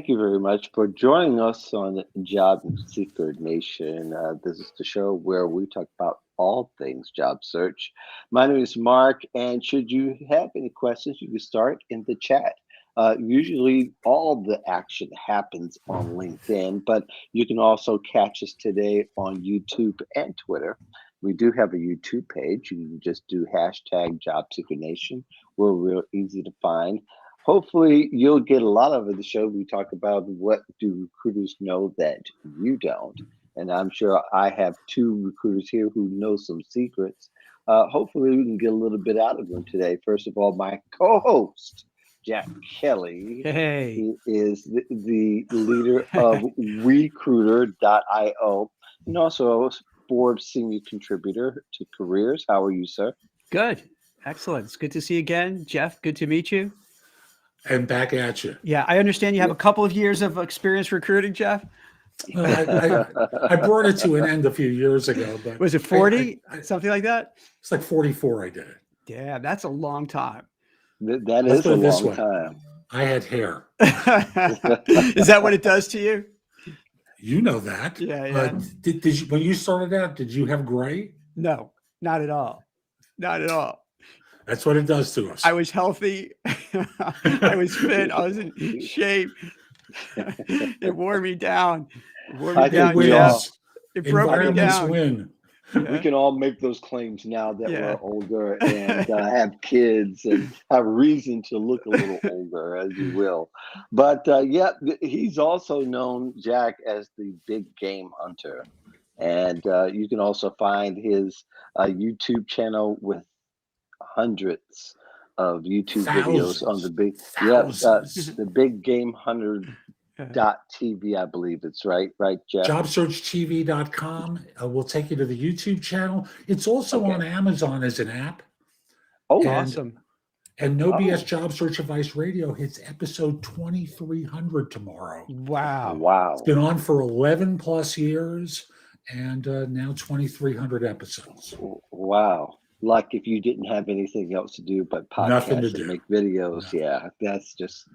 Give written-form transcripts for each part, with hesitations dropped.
Thank you very much for joining us on Job Seeker Nation. This is the show where we talk about all things job search. My name is Mark, and should you have any questions, you can start in the chat. Usually, all the action happens on LinkedIn, but you can also catch us today on YouTube and Twitter. We do have a YouTube page. You can just do hashtag Job Seeker Nation. We're real easy to find. Hopefully, you'll get a lot of the show. We talk about what do recruiters know that you don't. And I'm sure I have two recruiters here who know some secrets. Hopefully, we can get a little bit out of them today. First of all, my co host, Jack Kelly, Hey. is the leader of Recruiter.io and also a Forbes senior contributor to Careers. How are you, sir? Good. Excellent. It's good to see you again. Jeff, good to meet you. And back at you. Yeah, I understand you have a couple of years of experience recruiting, Jeff. I brought it to an end a few years ago, but Was it 40? Something like that? It's like 44 I did it. Yeah, that's a long time. That Let's is put a it this long way. time. I had hair. Is that what it does to you? You know that. Yeah. Did you, when you started out, did you have gray? No, not at all. Not at all. That's what it does to us. I was healthy. I was fit. I was in shape. It wore me down. It wore me I down. think we Jeff. all- It broke me Environments down. win. We can all make those claims now that Yeah. we're older and have kids and have reason to look a little older, as you will. But he's also known, Jack, as the big game hunter. And you can also find his YouTube channel with hundreds of YouTube videos on the big, Thousands. the big game hunter TV, I believe it's right, Jeff? JobSearchTV.com will take you to the YouTube channel. It's also on Amazon as an app. Oh, And- Awesome. And No BS Job Search Advice Radio hits episode 2300 tomorrow. Wow. Wow. It's been on for 11 plus years and now 2,300 episodes. Wow. Like if you didn't have anything else to do but Nothing to podcast do. and make videos. Nothing. Yeah, that's just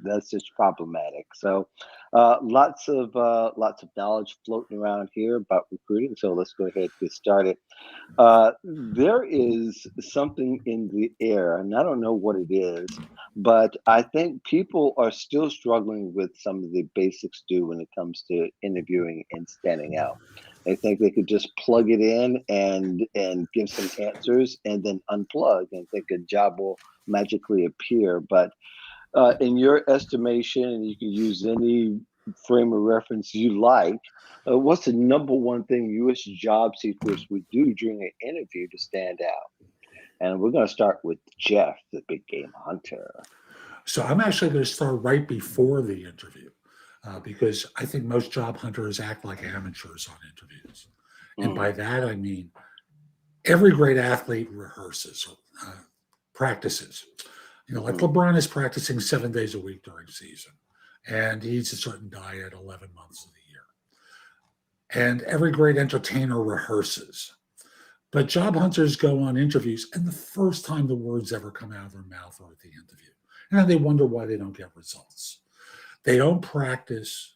problematic. So lots of knowledge floating around here about recruiting. So let's go ahead and get started. There is something in the air, and I don't know what it is, but I think people are still struggling with some of the basics due when it comes to interviewing and standing out. They think they could just plug it in and give some answers and then unplug and think a job will magically appear. But in your estimation, and you can use any frame of reference you like, what's the number one thing U.S. job seekers would do during an interview to stand out? And we're going to start with Jeff, the big game hunter. So I'm actually going to start right before the interview because I think most job hunters act like amateurs on interviews. And by that, I mean every great athlete rehearses, practices. Like LeBron is practicing 7 days a week during season, and he eats a certain diet 11 months of the year. And every great entertainer rehearses. But job hunters go on interviews, and the first time the words ever come out of their mouth are at the interview. And then they wonder why they don't get results. They don't practice,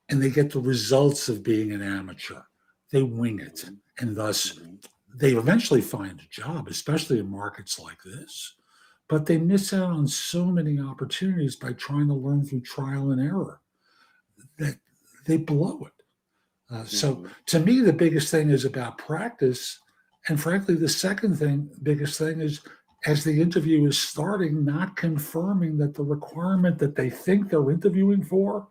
and they get the results of being an amateur. They wing it, and thus they eventually find a job, especially in markets like this. But they miss out on so many opportunities by trying to learn through trial and error that they blow it. So to me, the biggest thing is about practice. And frankly, the biggest thing is as the interview is starting, not confirming that the requirement that they think they're interviewing for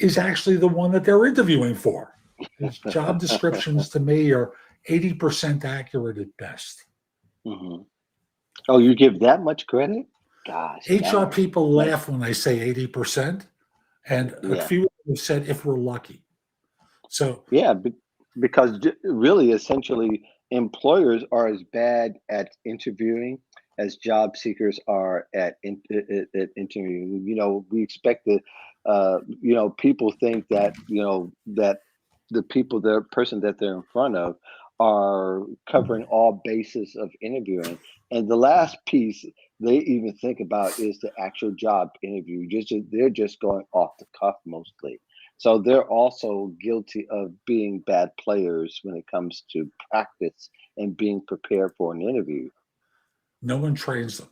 is actually the one that they're interviewing for. Because job descriptions to me are 80% accurate at best. Mm-hmm. Oh, you give that much credit? Gosh. HR people laugh when I say 80%, and a few have said if we're lucky. So yeah, because really, essentially, employers are as bad at interviewing as job seekers are at interviewing. We expect that, people think that, that the person that they're in front of are covering all bases of interviewing. And the last piece they even think about is the actual job interview. They're just going off the cuff mostly. So they're also guilty of being bad players when it comes to practice and being prepared for an interview. No one trains them.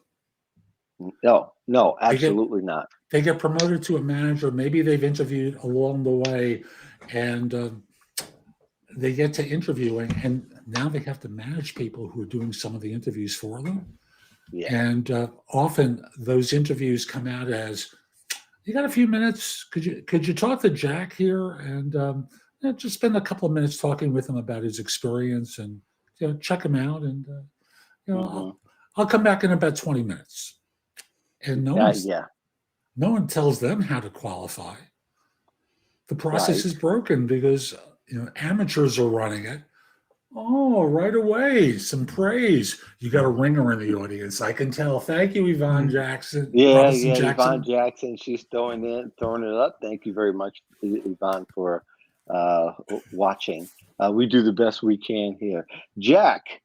No, no, They get absolutely not. they get promoted to a manager. Maybe they've interviewed along the way, and they get to interviewing, and now they have to manage people who are doing some of the interviews for them. Yeah. And often those interviews come out as, "You got a few minutes? Could you talk to Jack here and just spend a couple of minutes talking with him about his experience and check him out, and Mhm. I'll come back in about 20 minutes." And Yeah. no one tells them how to qualify. The process Right. is broken because amateurs are running it. Oh, right away, some praise. You got a ringer in the audience. I can tell. Thank you, Yvonne Jackson. Yeah, Robinson yeah, Jackson. Yvonne Jackson. She's throwing it up. Thank you very much, Yvonne, for watching. We do the best we can here. Jack,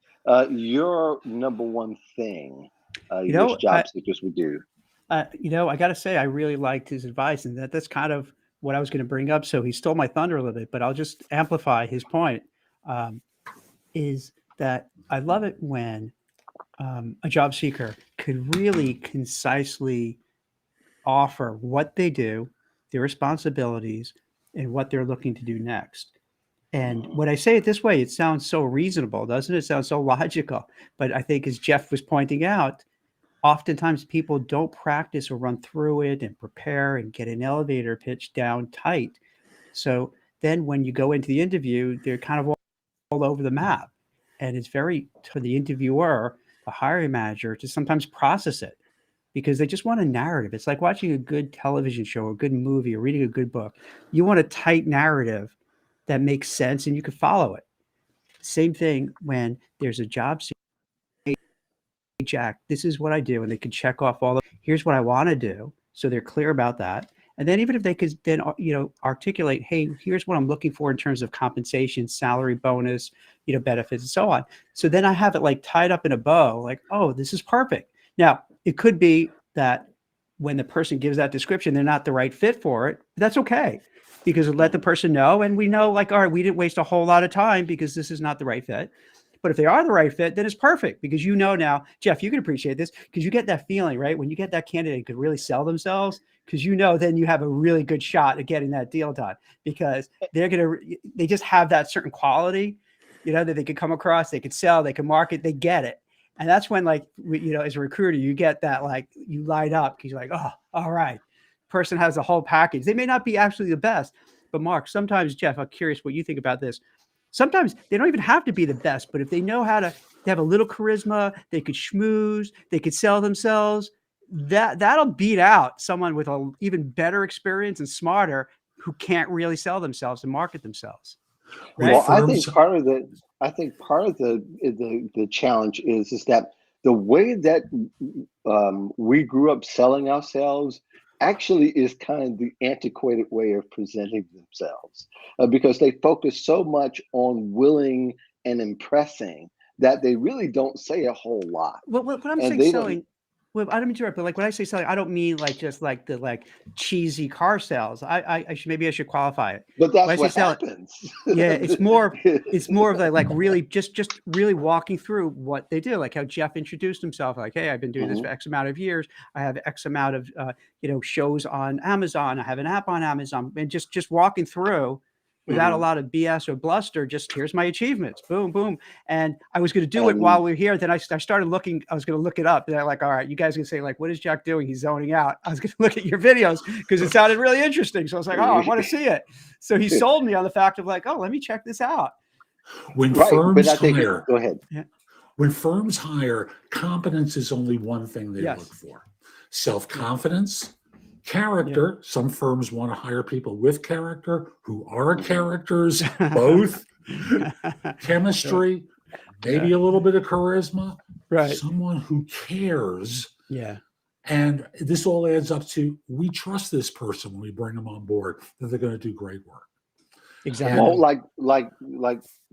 your number one thing, You which know, job seekers would do. I got to say, I really liked his advice, and that's kind of what I was going to bring up. So he stole my thunder a little bit, but I'll just amplify his point. Um, is that I love it when a job seeker could really concisely offer what they do, their responsibilities, and what they're looking to do next. And when I say it this way, it sounds so reasonable, doesn't it? It sounds so logical. But I think, as Jeff was pointing out, oftentimes people don't practice or run through it and prepare and get an elevator pitch down tight. So then when you go into the interview, they're kind of all over the map. And it's very, for the interviewer, the hiring manager, to sometimes process it because they just want a narrative. It's like watching a good television show, a good movie, or reading a good book. You want a tight narrative that makes sense and you can follow it. Same thing when there's a job seeker. Hey, Jack, this is what I do. And they can check off all the, here's what I want to do. So they're clear about that. And then even if they could then, articulate, hey, here's what I'm looking for in terms of compensation, salary, bonus, benefits, and so on. So then I have it like tied up in a bow, like, oh, this is perfect. Now, it could be that when the person gives that description, they're not the right fit for it. But that's okay, because let the person know. And we know, like, all right, we didn't waste a whole lot of time because this is not the right fit. But if they are the right fit, then it's perfect, because now, Jeff, you can appreciate this because you get that feeling, right? When you get that candidate who could really sell themselves, because then you have a really good shot at getting that deal done, because they just have that certain quality, that they could come across, they could sell, they can market, they get it. And that's when, like, as a recruiter, you get that, like, you light up because you're like, oh, all right, person has the whole package. They may not be actually the best, but Mark, sometimes, Jeff, I'm curious what you think about this. Sometimes they don't even have to be the best, but if they know how to, they have a little charisma, they could schmooze, they could sell themselves, that'll beat out someone with an even better experience and smarter who can't really sell themselves and market themselves. Right? Well, I think part of the challenge is that the way that we grew up selling ourselves actually is kind of the antiquated way of presenting themselves, because they focus so much on willing and impressing that they really don't say a whole lot. Well, what I'm saying selling, well, I don't mean to interrupt, but like when I say selling, I don't mean like just like the cheesy car sales. Maybe I should qualify it. But that's what happens. Yeah, it's more of like really just really walking through what they do, like how Jeff introduced himself, like, hey, I've been doing this for X amount of years. I have X amount of shows on Amazon. I have an app on Amazon, and just walking through without a lot of BS or bluster. Just here's my achievements, boom, boom. And I was going to do it while we were here. Then I started looking. I was going to look it up. And I'm like, all right, you guys can say, like, what is Jack doing? He's zoning out. I was going to look at your videos because it sounded really interesting. So I was like, oh, I want to see it. So he sold me on the fact of like, oh, let me check this out. When firms hire, go ahead. Yeah. When firms hire, competence is only one thing they look for. Self-confidence. Character. Some firms want to hire people with character, who are characters, both. Chemistry, maybe a little bit of charisma. Right. Someone who cares. Yeah. And this all adds up to, we trust this person when we bring them on board, that they're going to do great work. Exactly. Well,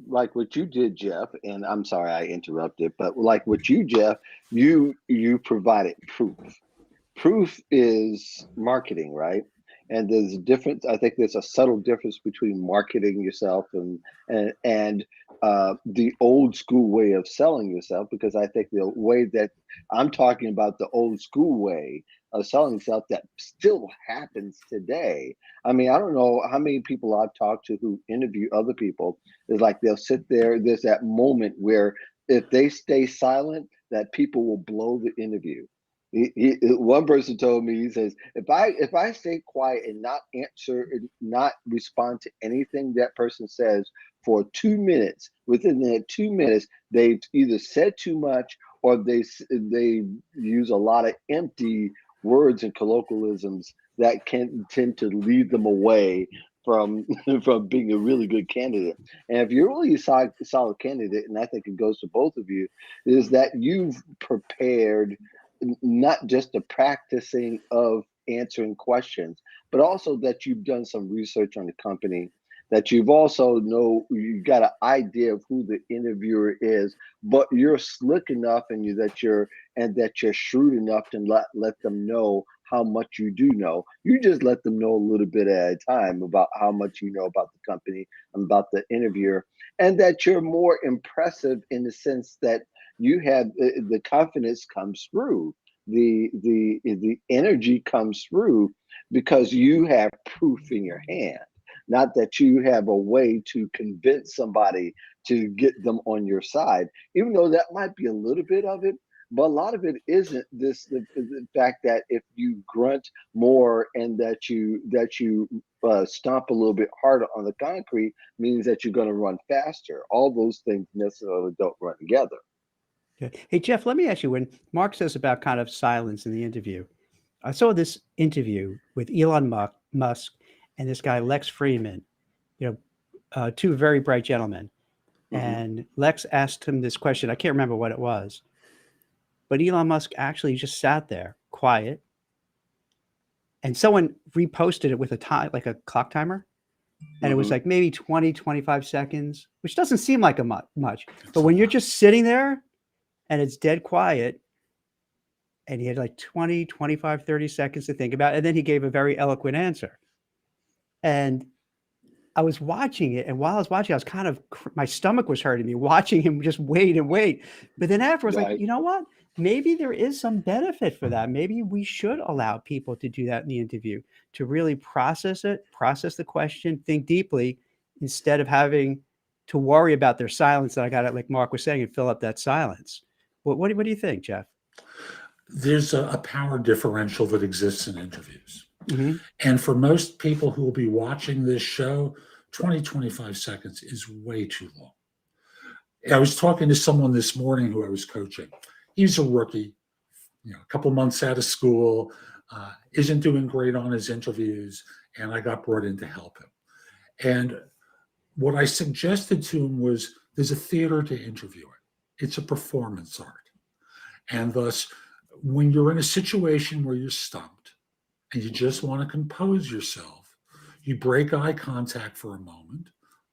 like what you did, Jeff, and I'm sorry I interrupted, but like what you, Jeff, you provided proof. Proof is marketing, right? And there's a difference. I think there's a subtle difference between marketing yourself and the old school way of selling yourself. Because I think the way that I'm talking about, the old school way of selling yourself, that still happens today. I mean, I don't know how many people I've talked to who interview other people. It's like they'll sit there. There's that moment where if they stay silent, that people will blow the interview. One person told me, he says, if I stay quiet and not answer and not respond to anything that person says for 2 minutes, within that 2 minutes, they've either said too much or they use a lot of empty words and colloquialisms that can tend to lead them away from from being a really good candidate. And if you're really a solid candidate, and I think it goes to both of you, is that you've prepared not just the practicing of answering questions, but also that you've done some research on the company, that you've also know you got an idea of who the interviewer is, but you're slick enough and that you're shrewd enough to let them know how much you do know. You just let them know a little bit at a time about how much you know about the company and about the interviewer, and that you're more impressive in the sense that you have the confidence comes through, the energy comes through because you have proof in your hand, not that you have a way to convince somebody to get them on your side, even though that might be a little bit of it. But a lot of it isn't this the fact that if you grunt more and that you stomp a little bit harder on the concrete means that you're going to run faster. All those things necessarily don't run together. Okay. Hey, Jeff, let me ask you, when Mark says about kind of silence in the interview, I saw this interview with Elon Musk and this guy, Lex Friedman, you know, two very bright gentlemen. Mhm. And Lex asked him this question. I can't remember what it was, but Elon Musk actually just sat there quiet, and someone reposted it with a time, like a clock timer. And it was Mhm. like maybe 20, 25 seconds, which doesn't seem like a much. It's But a when you're lot. just sitting there and it's dead quiet, and he had like 20, 25, 30 seconds to think about it, and then he gave a very eloquent answer. And I was watching it, and while I was watching, I was kind of my stomach was hurting me watching him just wait and wait. But then afterwards, like, Right. you know what? Maybe there is some benefit for that. Maybe we should allow people to do that in the interview, to really process it, process the question, think deeply, instead of having to worry about their silence that I got it, like Mark was saying, and fill up that silence. What do you think, Jeff? There's a power differential that exists in interviews. Hmm. And for most people who will be watching this show, 20, 25 seconds is way too long. I was talking to someone this morning who I was coaching. He's a rookie, a couple months out of school, isn't doing great on his interviews, and I got brought in to help him. And what I suggested to him was there's a theater to interviewing. It's a performance art. And thus, when you're in a situation where you're stumped and you just want to compose yourself, you break eye contact for a moment,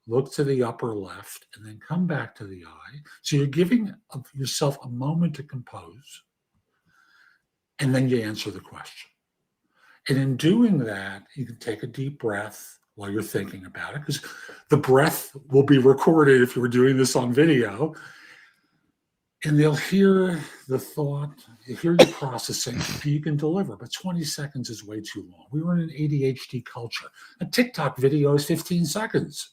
look to the upper left, and then come back to the eye. So you're giving yourself a moment to compose, and then you answer the question. And in doing that, you can take a deep breath while you're thinking about it, because the breath will be recorded if you were doing this on video. And they'll hear the thought, you hear you processing, and you can deliver. But 20 seconds is way too long. We were in an ADHD culture. A TikTok video is 15 seconds.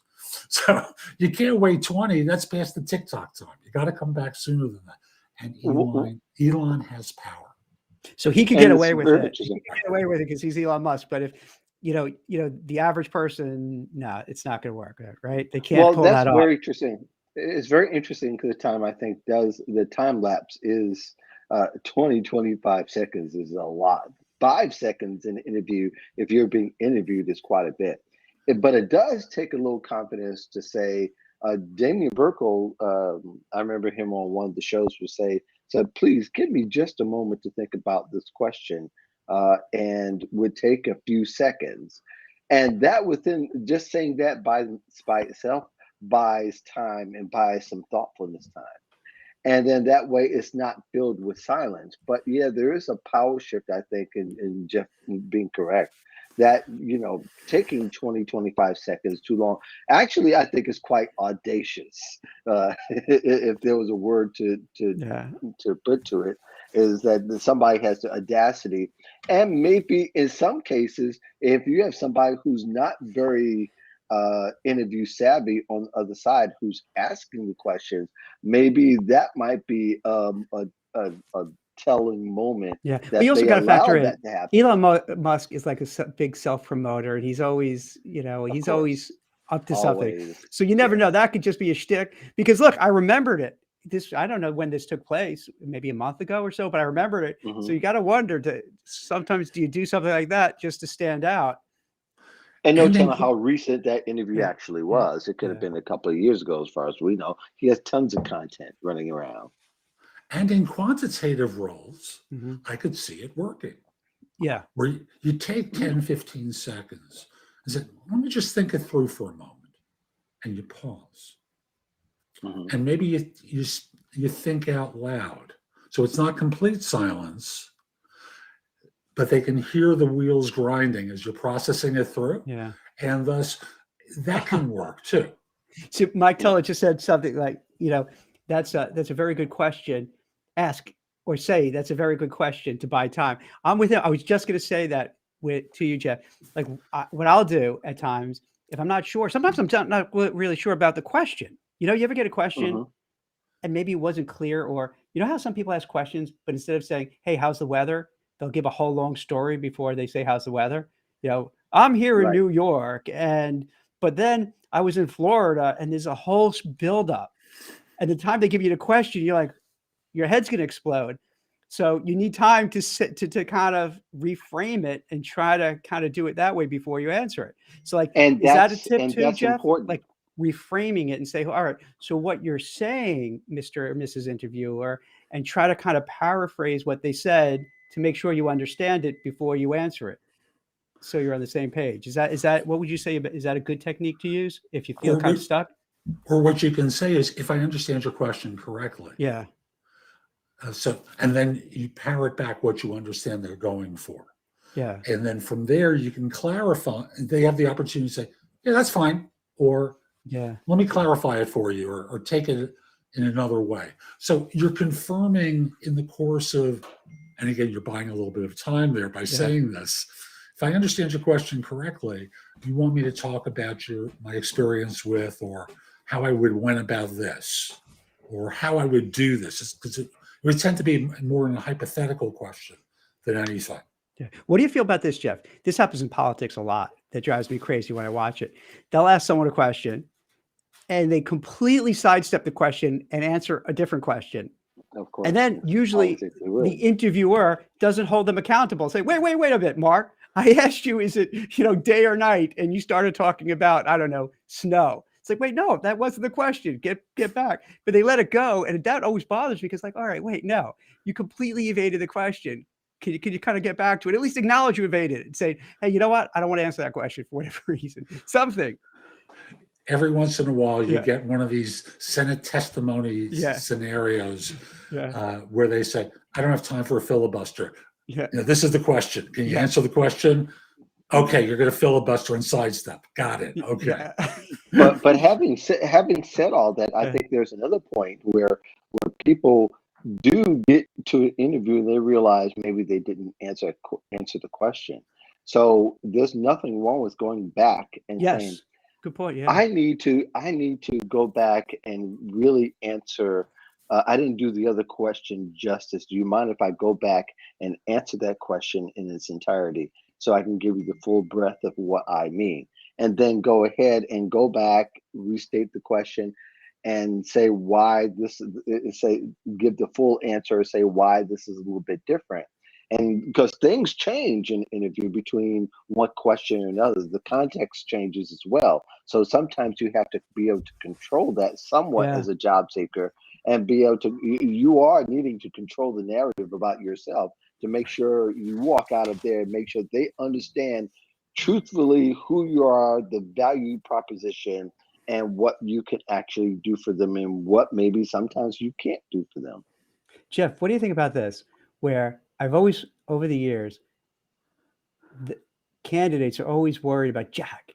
So you can't wait 20. That's past the TikTok time. You got to come back sooner than that. And Elon has power. So he could get And it's away with very it. He interesting. could get away with it because he's Elon Musk. But if the average person, no, it's not going to work, right? They can't Well, pull that's that off. very interesting. It's very interesting because the time I think does the time lapse is 20, 25 seconds is a lot. 5 seconds in an interview, if you're being interviewed, is quite a bit. But it does take a little confidence to say, Damien Burkle, I remember him on one of the shows would say, so please give me just a moment to think about this question and would take a few seconds. And that within just saying that by itself buys time and buys some thoughtfulness time. And then that way it's not filled with silence. But yeah, there is a power shift, I think, in Jeff being correct. That, taking 20, 25 seconds too long, actually, I think is quite audacious. If there was a word Yeah. to put to it, is that somebody has the audacity. And maybe in some cases, if you have somebody who's not very interview savvy on the other side who's asking the questions, maybe that might be a telling moment Yeah. But that you also they got to allow factor in that to happen. Elon Musk is like a big self promoter, and he's always, Of he's course, always up to something. always. So you never Yes. know. That could just be a shtick. Because look, I remembered it. I don't know when this took place, maybe a month ago or so, but I remembered it. So Mhm. you got to wonder, sometimes do you do something like that just to stand out? And no And in telling how recent that interview Yeah. actually Yeah. was. It could have Yeah. been a couple of years ago, as far as we know. He has tons of content running around. and in quantitative roles, Mhm. I could see it working. Yeah. Where you take 10, 15 seconds and say, let me just think it through for a moment. And you pause. Mhm. And maybe you think out loud. So it's not complete silence, but they can hear the wheels grinding as you're processing it through. Yeah. And thus, that can work too. So Mike Yeah. Teller just said something like, that's a very good question. Ask or say that's a very good question to buy time. I'm with him. I was just going to say that to you, Jeff. Like what I'll do at times, if I'm not sure, sometimes I'm not really sure about the question. You ever get a question Mhm. and maybe it wasn't clear, or how some people ask questions, but instead of saying, "Hey, how's the weather?" they'll give a whole long story before they say, "How's the weather?" I'm here in Right. New York, but then I was in Florida, and there's a whole buildup. And the time they give you the question, you're like, your head's going to explode. So you need time to sit to kind of reframe it and try to kind of do it that way before you answer it. So like, And is that a tip and too, that's Jeff? important. Like reframing it and say, all right, so what you're saying, Mr. or Mrs. Interviewer, and try to kind of paraphrase what they said to make sure you understand it before you answer it. So you're on the same page. Is that what would you say? Is that a good technique to use if you feel Or kind what, of stuck? or what you can say is, if I understand your question correctly. Yeah. And then you parrot back what you understand they're going for. Yeah. And then from there, you can clarify. They have the opportunity to say, yeah, that's fine. Or Yeah. let me clarify it for you, or take it in another way. So you're confirming in the course of, and again, you're buying a little bit of time there by saying this. If I understand your question correctly, you want me to talk about my experience with, or how I went about this, or how I would do this, because it would tend to be more in a hypothetical question than anything. Yeah. What do you feel about this, Jeff? This happens in politics a lot. That drives me crazy when I watch it. They'll ask someone a question and they completely sidestep the question and answer a different question. Of course. And then usually Politics, they will. the interviewer doesn't hold them accountable. Say, wait a bit, Mark. I asked you, is it, day or night? And you started talking about, I don't know, snow. It's like, wait, no, that wasn't the question. Get back. But they let it go. And that always bothers me because like, all right, wait, no, you completely evaded the question. Can you kind of get back to it? At least acknowledge you evaded it and say, hey, you know what? I don't want to answer that question for whatever reason. Something. Every once in a while, you Yeah. get one of these Senate testimony Yeah. scenarios Yeah. where they say, I don't have time for a filibuster. Yeah. This is the question. Can you Yeah. answer the question? Okay, you're going to filibuster and sidestep. Got it. Okay. Yeah. But having said all that, I Yeah. think there's another point where people do get to an interview and they realize maybe they didn't answer the question. So there's nothing wrong with going back and saying, Yes. Good point. Yeah. I need to go back and really answer. I didn't do the other question justice. Do you mind if I go back and answer that question in its entirety so I can give you the full breadth of what I mean? And then go ahead and go back, restate the question, and say why give the full answer, say why this is a little bit different. And because things change in interview between one question and another, the context changes as well. So sometimes you have to be able to control that somewhat Yeah. as a job seeker, and be able to, you are needing to control the narrative about yourself to make sure you walk out of there and make sure they understand truthfully who you are, the value proposition, and what you can actually do for them, and what maybe sometimes you can't do for them. Jeff, what do you think about this? Where I've always, over the years, the candidates are always worried about, Jack,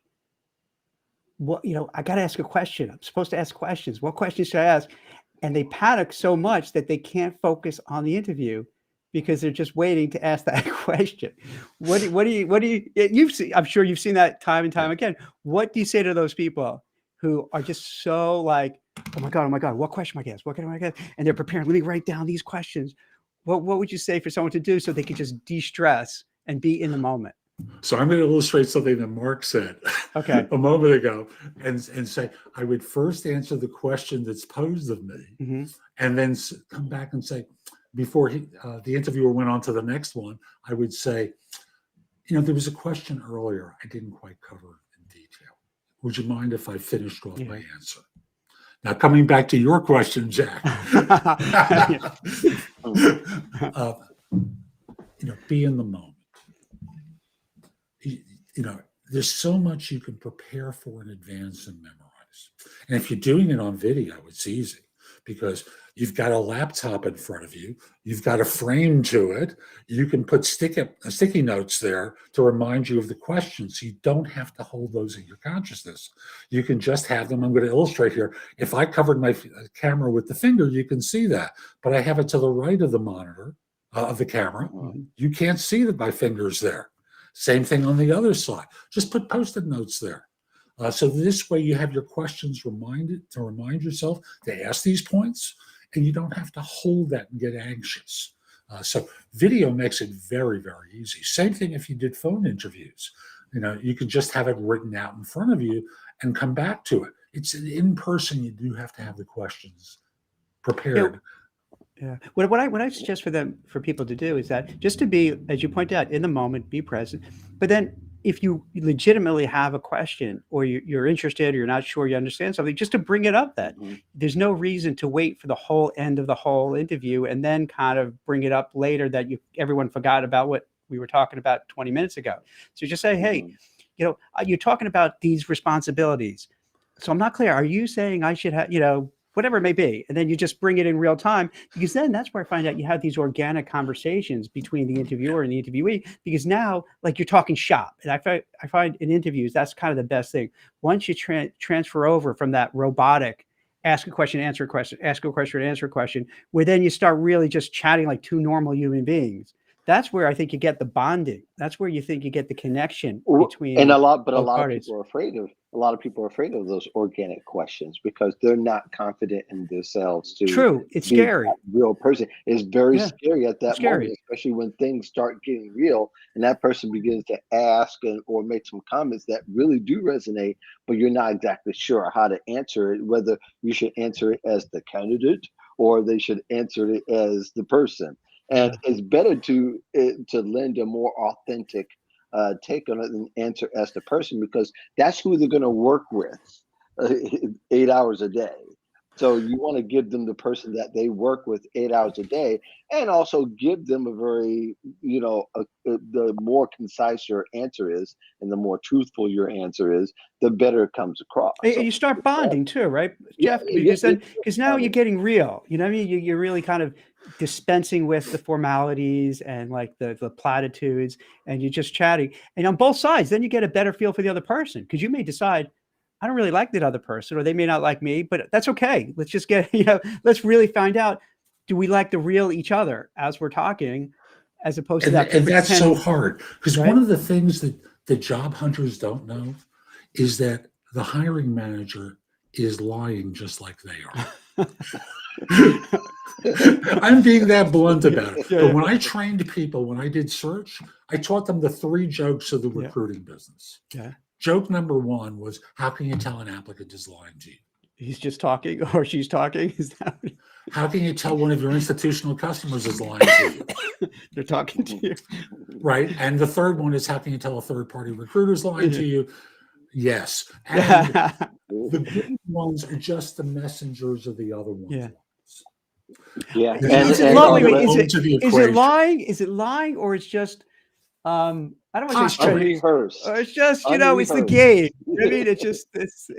what, I got to ask a question. I'm supposed to ask questions. What questions should I ask? And they panic so much that they can't focus on the interview because they're just waiting to ask that question. What do you, you've seen, I'm sure you've seen that time and time again. What do you say to those people who are just so like, oh my God, what question am I going to ask? What can I ask? And they're preparing, let me write down these questions. What would you say for someone to do so they can just de-stress and be in the moment? So I'm going to illustrate something that Mark said Okay. a moment ago and say, I would first answer the question that's posed of me and then come back and say, before the interviewer went on to the next one, I would say, there was a question earlier I didn't quite cover in detail. Would you mind if I finished off my answer? Now, coming back to your question, Jack, be in the moment. There's so much you can prepare for in advance and memorize. And if you're doing it on video, it's easy because you've got a laptop in front of you. You've got a frame to it. You can put sticky notes there to remind you of the questions. You don't have to hold those in your consciousness. You can just have them. I'm going to illustrate here. If I covered my camera with the finger, you can see that. But I have it to the right of the monitor, of the camera. You can't see that my finger's there. Same thing on the other side. Just put Post-it notes there. So this way you have your questions reminded to remind yourself to ask these points, and you don't have to hold that and get anxious. So video makes it very, very easy. Same thing if you did phone interviews. You could just have it written out in front of you and come back to it. It's in person. You do have to have the questions prepared. Yeah. What I suggest for people to do is that just to be, as you point out, in the moment, be present. But then if you legitimately have a question or you're interested or you're not sure you understand something, just to bring it up then. There's no reason to wait for the whole end of the whole interview and then kind of bring it up later that everyone forgot about what we were talking about 20 minutes ago. So just say, hey, you're talking about these responsibilities. So I'm not clear. Are you saying I should have, whatever it may be, and then you just bring it in real time, because then that's where I find out you have these organic conversations between the interviewer and the interviewee, because now like you're talking shop. And I find in interviews, that's kind of the best thing. Once you transfer over from that robotic ask a question, answer a question, ask a question, answer a question, where then you start really just chatting like two normal human beings. That's where I think you get the bonding. That's where you think you get the connection between. And a lot of parties. people are afraid of. A lot of people are afraid of those organic questions because they're not confident in themselves. True, it's scary. A real person is very scary at that moment, especially when things start getting real and that person begins to ask or make some comments that really do resonate, but you're not exactly sure how to answer it. Whether you should answer it as the candidate or they should answer it as the person. And it's better to lend a more authentic take on it and answer as the person, because that's who they're going to work with 8 hours a day. So you want to give them the person that they work with 8 hours a day, and also give them a very, the more concise your answer is and the more truthful your answer is, the better it comes across. And you start bonding too, right, Jeff? Because now you're getting real. You know what I mean? You're really kind of dispensing with the formalities and like the platitudes, and you're just chatting. And on both sides, then you get a better feel for the other person, because you may decide, I don't really like that other person, or they may not like me, but that's okay. Let's just get, let's really find out, do we like the real each other as we're talking, as opposed to that. And that's so hard, because one of the things that the job hunters don't know is that the hiring manager is lying just like they are. I'm being that blunt about it. But when I trained people, when I did search, I taught them the 3 jokes of the recruiting business. Joke number 1 was, how can you tell an applicant is lying to you? He's just talking, or she's talking. Is that? How can you tell one of your institutional customers is lying to you? They're talking to you. Right. And the third one is, how can you tell a third-party recruiter is lying to you? Yes. And the good ones are just the messengers of the other ones. Yeah. Is it lying? Is it lying, or it's just I don't want to say Posture. strenuous, Unrehearsed. or it's just, it's the Unrehearsed. game. You know what I mean? It's just, it's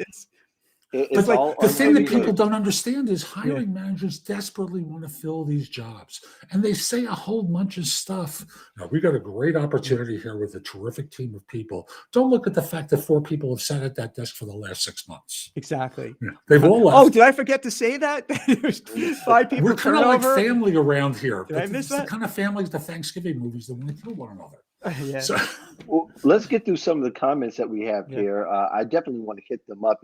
It's But all the thing that people unrehearsed. don't understand is Yeah. hiring managers desperately want to fill these jobs. And they say a whole bunch of stuff. Now, we got a great opportunity here with a terrific team of people. Don't look at the fact that 4 people have sat at that desk for the last 6 months. exactly. Yeah, they've all left. Oh, did I forget to say that? There's 5 people We're kind of like turnover. family around here. Did I But miss it's the that? kind of families, the Thanksgiving movies that want to kill one another. Yeah. So, Well, let's get through some of the comments that we have Yeah. here. I definitely want to hit them up.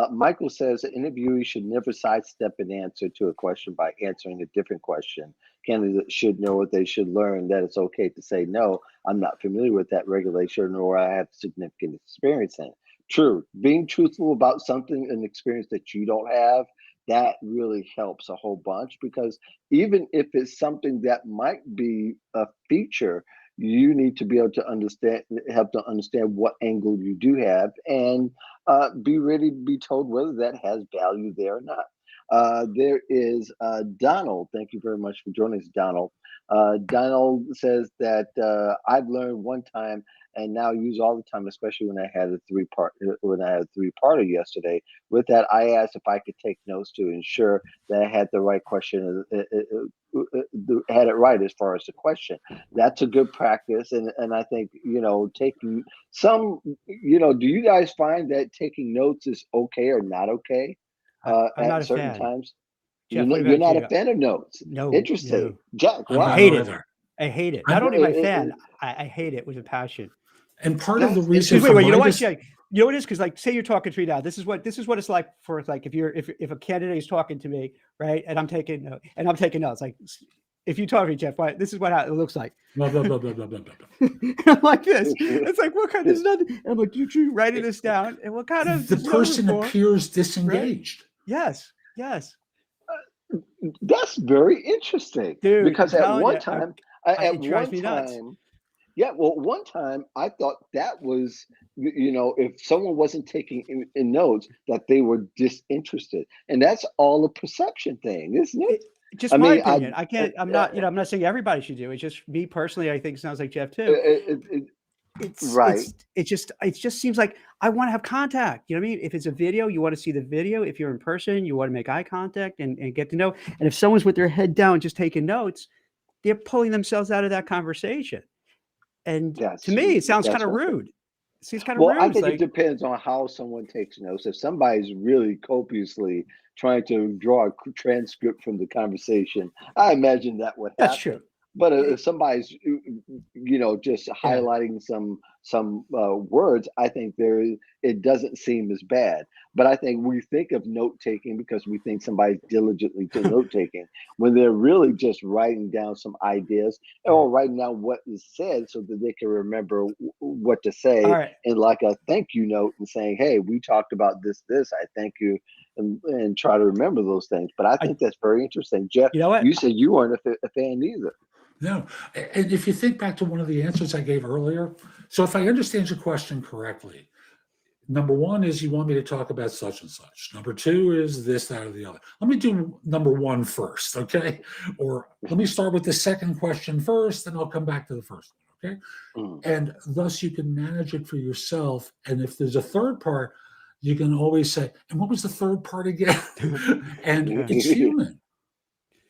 Michael says the interviewee should never sidestep an answer to a question by answering a different question. Candidates should know what they should learn, that it's okay to say, no, I'm not familiar with that regulation or I have significant experience in it. True. Being truthful about something, an experience that you don't have, that really helps a whole bunch, because even if it's something that might be a feature, you need to be able to understand, help to understand what angle you do have, and be ready to be told whether that has value there or not. There is Donald. Thank you very much for joining us, Donald. Donald says that I've learned one time and now use all the time, especially when I had a three-parter yesterday. With that, I asked if I could take notes to ensure that I had the right question, had it right as far as the question. That's a good practice, and I think, taking some, do you guys find that taking notes is okay or not okay I'm not at a certain fan. times? Jeff, what You're about not you? a fan of notes. No, Interesting, no. Jack. I'm Wow. not hate it. either. I hate it. I'm- Not only am I a it- fan, I hate it with a passion. And part of the That's- reason Excuse me, for wait, you know my what, dis- Jay? You know what it is? Because, like, say you're talking to me now. This is what it's like for, like, if a candidate is talking to me, right, and I'm taking notes. Like, if you talk to me, Jeff, this is what it looks like. blah, blah, blah, blah, blah, blah, blah. I'm like this. It's like, what kind? There's nothing. And I'm like, you writing this down, and what kind of The there's no person rapport. appears disengaged. Yes. That's very interesting, Dude, because I'm at telling one you, time, it drives me nuts. one time I thought that was, if someone wasn't taking in notes, that they were disinterested, and that's all a perception thing, isn't it? Just I my mean, opinion. I can't. I'm not. I'm not saying everybody should do it. It's just me personally. I think it sounds like Jeff too. Right. It just seems like I want to have contact. You know what I mean? If it's a video, you want to see the video. If you're in person, you want to make eye contact and get to know. And if someone's with their head down just taking notes, they're pulling themselves out of that conversation. And to me, it sounds kind of rude. It seems kind of rude. I think It's it depends on how someone takes notes. If somebody's really copiously trying to draw a transcript from the conversation, I imagine that would happen. That's true. But if somebody's, just highlighting some words, I think it doesn't seem as bad. But I think we think of note taking because we think somebody's diligently to note taking, when they're really just writing down some ideas or writing down what is said so that they can remember what to say, All right. in like a thank you note, and saying, "Hey, we talked about this. I thank you." And try to remember those things. But I think that's very interesting. Jeff, You know what? you said you weren't a fan either. No. And if you think back to one of the answers I gave earlier, so if I understand your question correctly, number one is you want me to talk about such and such. Number two is this, that, or the other. Let me do number one first, okay? Or let me start with the second question first, and I'll come back to the first one, okay? And thus you can manage it for yourself. And if there's a third part, you can always say, and what was the third part again? And it's human.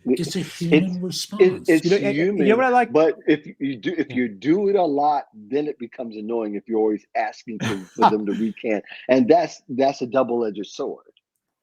It's a human response. It's You know, human. you know what I like? But if you do it a lot, then it becomes annoying if you're always asking for them to recant, and that's a double-edged sword.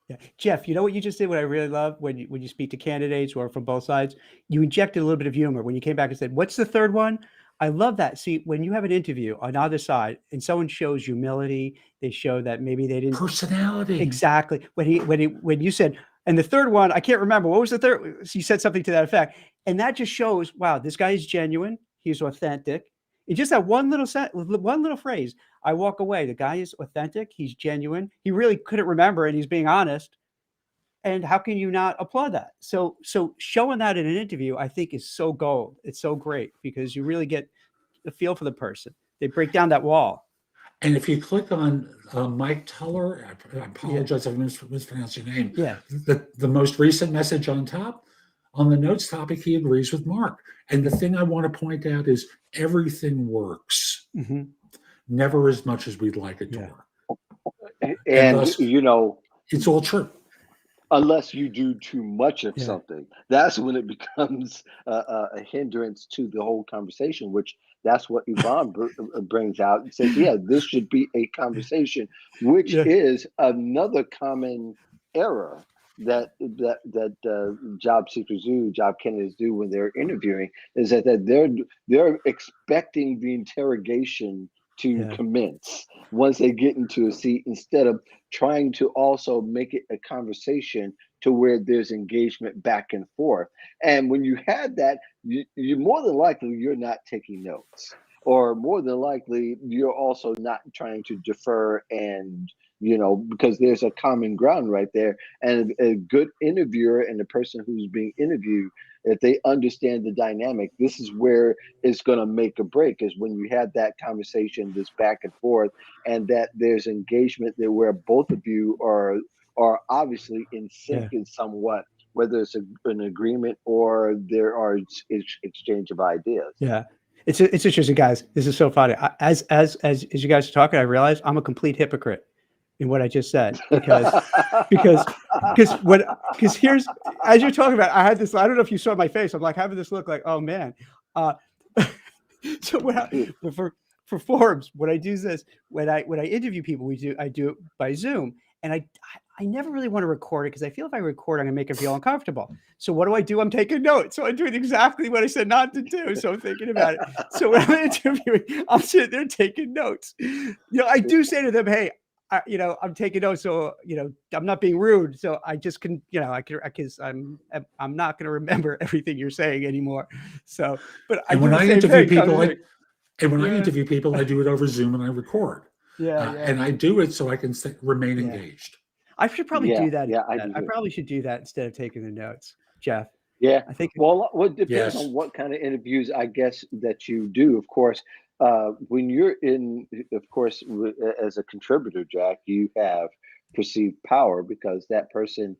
Yeah. Jeff, you know what you just did? What I really love when you speak to candidates or from both sides, you injected a little bit of humor when you came back and said, "What's the third one?" I love that. See, when you have an interview on either side and someone shows humility, they show that maybe they didn't Personality. exactly when you said, and the third one, I can't remember what was the third. You said something to that effect, and that just shows, wow, this guy is genuine. He's authentic. It's just that one little phrase. I walk away. The guy is authentic. He's genuine. He really couldn't remember, and he's being honest. And how can you not applaud that? So showing that in an interview, I think, is so gold. It's so great because you really get the feel for the person. They break down that wall. And if you click on Mike Teller, I apologize if I mispronounced your name. Yeah. The most recent message on top, On the notes topic, he agrees with Mark. And the thing I want to point out is everything works, Mhm. never as much as we'd like it to Yeah. work. And thus, it's all true. unless you do too much of Yeah. something, that's when it becomes a hindrance to the whole conversation, which that's what Yvonne brings out and says, yeah, this should be a conversation, which Yeah. is another common error that job seekers do, job candidates do when they're interviewing, is that they're expecting the interrogation to Yeah. commence once they get into a seat, instead of trying to also make it a conversation to where there's engagement back and forth. And when you have that, you more than likely you're not taking notes, or more than likely you're also not trying to defer, and because there's a common ground right there. And a good interviewer and the person who's being interviewed, if they understand the dynamic, this is where it's going to make a break, is when you have that conversation, this back and forth, and that there's engagement there where both of you are obviously in sync in somewhat, whether it's an agreement or there are exchange of ideas. Yeah. It's interesting, guys. This is so funny. As you guys are talking, I realize I'm a complete hypocrite in what I just said, because here's, as you're talking about, I had this, I don't know if you saw my face. I'm like having this look like, oh man. So for Forbes, what I do is this: when I interview people, I do it by Zoom, and I never really want to record it, because I feel if I record, I'm gonna make it feel uncomfortable. So what do? I'm taking notes. So I'm doing exactly what I said not to do. So I'm thinking about it. So when I'm interviewing, I'm sitting there taking notes. I do say to them, hey, I'm taking notes, so I'm not being rude. So I just can, because I'm not going to remember everything you're saying anymore. So, but when I interview people, I do it over Zoom and I record. And I do it so I can remain engaged. I should probably do that. Yeah, I probably should do that instead of taking the notes, Jeff. Yeah, I think. Well, it depends on what kind of interviews, I guess, that you do. Of course, when you're in, of course, as a contributor, Jack, you have perceived power, because that person,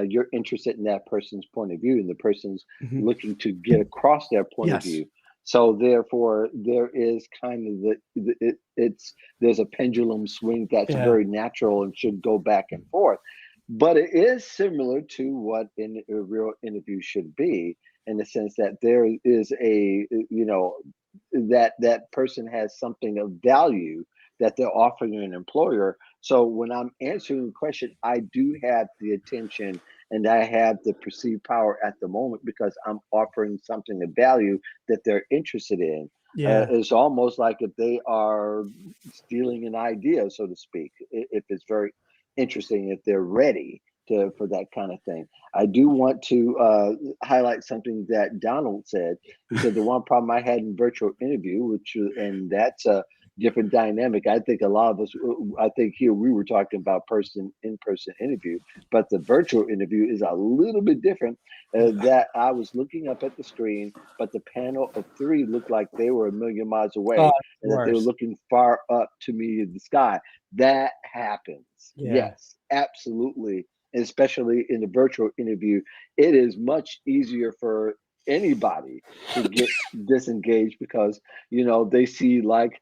you're interested in that person's point of view, and the person's looking to get across their point of view. So therefore, there is kind of there's a pendulum swing that's very natural and should go back and forth. But it is similar to what a real interview should be, in the sense that there is that person has something of value that they're offering an employer. So when I'm answering the question, I do have the attention and I have the perceived power at the moment, because I'm offering something of value that they're interested in. It's almost like if they are stealing an idea, so to speak, if it's very interesting, if they're ready for that kind of thing. I do want to highlight something that Donald said. He said the one problem I had in virtual interview, and that's a different dynamic. I think a lot of us, I think here we were talking about in-person interview, but the virtual interview is a little bit different. That I was looking up at the screen, but the panel of three looked like they were a million miles away, and that they were looking far up to me in the sky. That happens. Yes, absolutely. And especially in the virtual interview, it is much easier for anybody to get disengaged, because they see, like,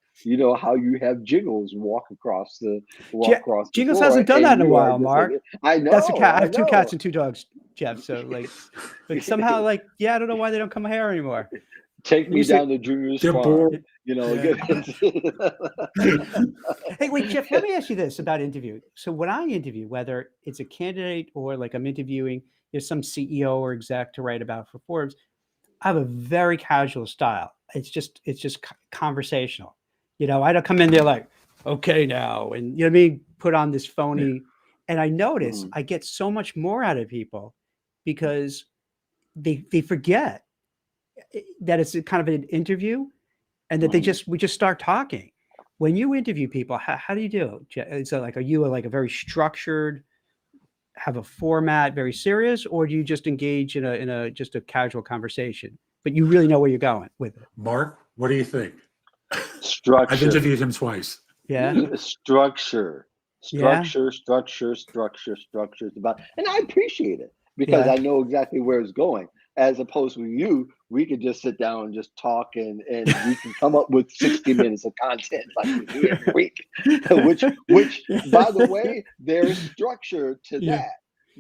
how you have Jingles walk across the Jingles floor, hasn't done that in a while, Mark. I know. That's a cat. I have 2 cats and 2 dogs, Jeff. So like somehow, I don't know why they don't come here anymore. Take me down to Junior's farm. Hey, wait, Jeff, let me ask you this about interview. So when I interview, whether it's a candidate or like I'm interviewing, there's some CEO or exec to write about for Forbes, I have a very casual style. It's just conversational. I don't come in there like, okay, now, and what I mean, put on this phony. And I notice I get so much more out of people, because they forget that it's kind of an interview, and that we just start talking. When you interview people, how do you do? So like, are you like a very structured, have a format, very serious, or do you just engage in a just a casual conversation, but you really know where you're going with it? Mark, what do you think? Structure. I've interviewed him twice. Structure is about, and I appreciate it, because I know exactly where it's going. as opposed to you, we could just sit down and just talk, and we can come up with 60 minutes of content like we do every week. Which by the way, there's structure to Yeah. that.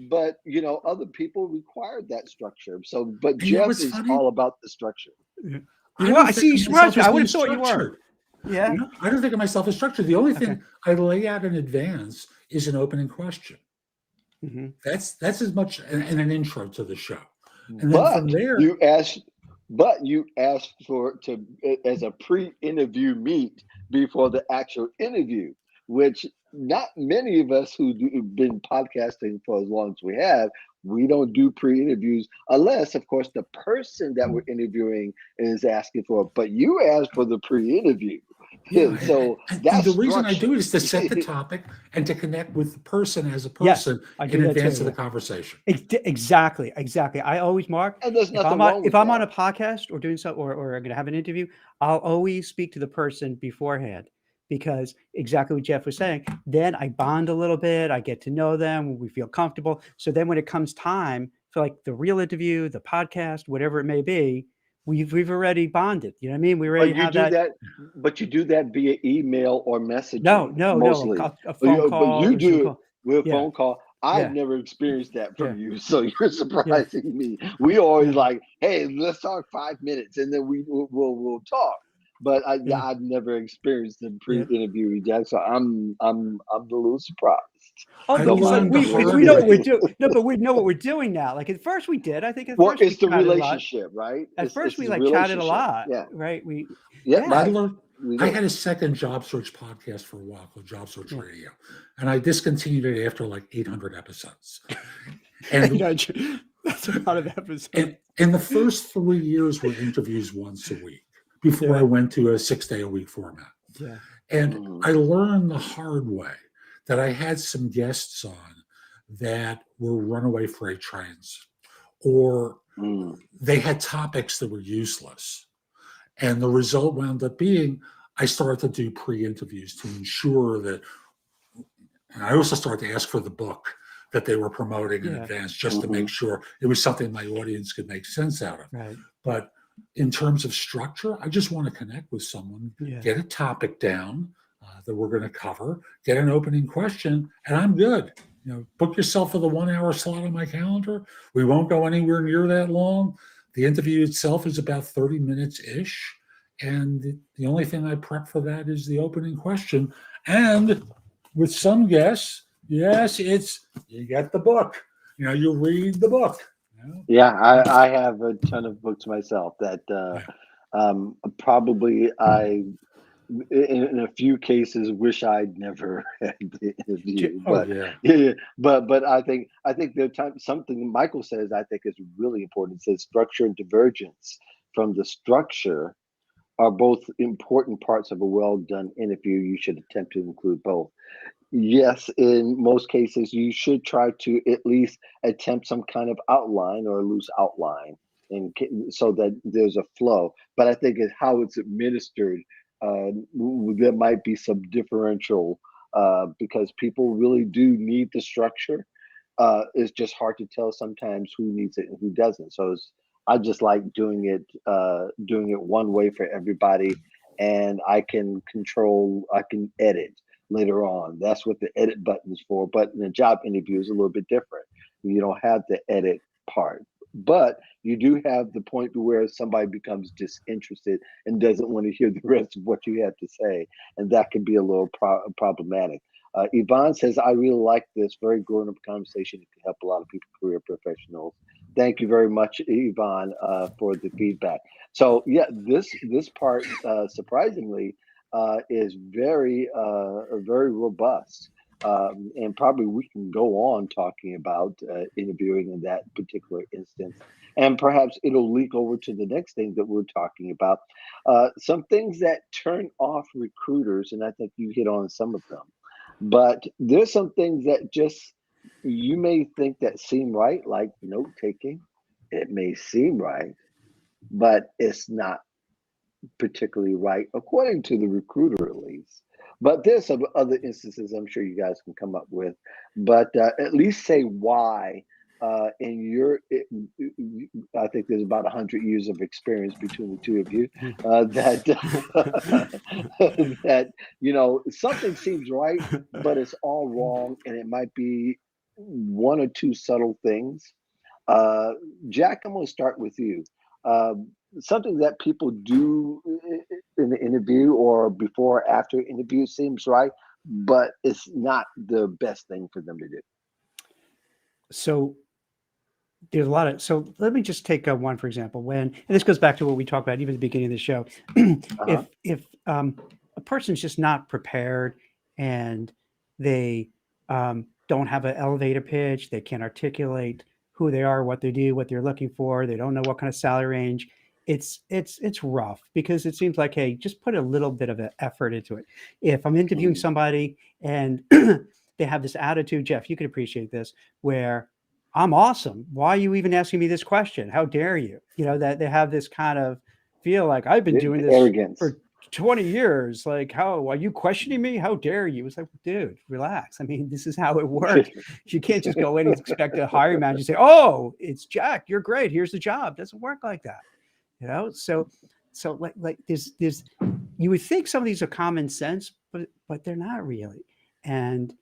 But other people require that structure. So, but And you know Jeff what's is funny? all about the structure. You I are. don't See, you think of myself surprised me. as I would being have thought you were. structured. Yeah. You know, I don't think of myself as structured. The only Okay. thing I lay out in advance is an opening question. hmm That's as much and an intro to the show. And then But from there, you asked, for to as a pre-interview meet before the actual interview, which not many of us who have been podcasting for as long as we have, we don't do pre-interviews unless, of course, the person that we're interviewing is asking for it. But you asked for the pre-interview, yeah, so and that's the reason I do structure. it is to set the topic and to connect with the person as a Yes, person I do in that advance too. of the Yeah. conversation. Exactly. I always mark And there's if nothing I'm wrong on with on a that. podcast or doing something or I'm going to have an interview, I'll always speak to the person beforehand because exactly what Jeff was saying. Then I bond a little bit. I get to know them. We feel comfortable. So then when it comes time for like the real interview, the podcast, whatever it may be, we've already bonded. You know what I mean? We already But you have do that. that, but you do that via email or No, messaging no, no. mostly. A phone But call you or Zoom do it call. with a Yeah, phone call. I've yeah, never experienced that yeah, from you, so you're yeah, surprising me. We always yeah, like, hey, let's talk 5 minutes, and then we'll talk. But yeah, I've never experienced the yeah. pre-interview with Jack, so I'm a little surprised. Oh, I because like learned the we hard know what we're way. doing. No, but we know what we're doing now. Like at first we did. I think at Well, first we it's the chatted a lot. relationship, right? At first It's we the like chatted a relationship. lot, Yeah, right? We yeah, I yeah, right. learned. We I did. had a second job search podcast for a while called Job Search yeah. Radio, and I discontinued it after like 800 episodes. And That's a lot of episodes. in the first 3 years were interviews once a week before I Yeah, went to a 6-day-a-week format. yeah, And Mhm. I learned the hard way that I had some guests on that were runaway freight trains, or Mm. they had topics that were useless. And the result wound up being I started to do pre-interviews to ensure that, and I also started to ask for the book that they were promoting in yeah. advance just to Mhm. make sure it was something my audience could make sense out of. Right. But in terms of structure, I just want to connect with someone, Yeah. get a topic down that we're going to cover, get an opening question, and I'm good. You know, book yourself for the 1 hour slot on my calendar. We won't go anywhere near that long. The interview itself is about 30 minutes ish. And the only thing I prep for that is the opening question. And with some guests, yes, it's you get the book. You know, you read the book. You know? Yeah, I have a ton of books myself that probably in a few cases wish I'd never had the interview. Oh, But Yeah. yeah, but I think there time something Michael says I think is really important. It says structure and divergence from the structure are both important parts of a well done interview. You should attempt to include both. Yes, in most cases, you should try to at least attempt some kind of outline or a loose outline, so that there's a flow. But I think it's how it's administered. There might be some differential because people really do need the structure. It's just hard to tell sometimes who needs it and who doesn't. So I just like doing it one way for everybody, and I can edit later on. That's what the edit button is for. But in a job interview is a little bit different. You don't have the edit part, but you do have the point where somebody becomes disinterested and doesn't want to hear the rest of what you have to say, and that can be a little problematic. Yvonne says, I really like this very grown up conversation. It can help a lot of people, career professionals. Thank you very much, Yvonne, for the feedback. So, yeah, this part, surprisingly, is very robust. And probably we can go on talking about interviewing in that particular instance. And perhaps it'll leak over to the next thing that we're talking about. Some things that turn off recruiters, and I think you hit on some of them. But there's some things that just you may think that seem right, like note taking. It may seem right, but it's not particularly right, according to the recruiter at least. But there's some other instances I'm sure you guys can come up with. But at least say why in your, I think there's about 100 years of experience between the two of you, that that something seems right, but it's all wrong, and it might be one or two subtle things. Uh, Jack, I'm going to start with you. Something that people do in the interview or before or after interview seems right, but it's not the best thing for them to do. So there's a lot of, so let me just take one for example. When, and this goes back to what we talked about even at the beginning of the show. Uh-huh. If a person's just not prepared and they don't have an elevator pitch, they can't articulate who they are, what they do, what they're looking for, they don't know what kind of salary range. It's rough because it seems like, hey, just put a little bit of an effort into it. If I'm interviewing somebody and they have this attitude, Jeff, you could appreciate this, where I'm awesome. Why are you even asking me this question? How dare you? That they have this kind of feel like I've been doing this Arrogance. for 20 years. Like, how are you questioning me? How dare you? It's like, dude, relax. I mean, this is how it works. You can't just go in and expect a hiring manager to say, oh, it's Jack, you're great, here's the job. It doesn't work like that. So like there's you would think some of these are common sense, but they're not really. And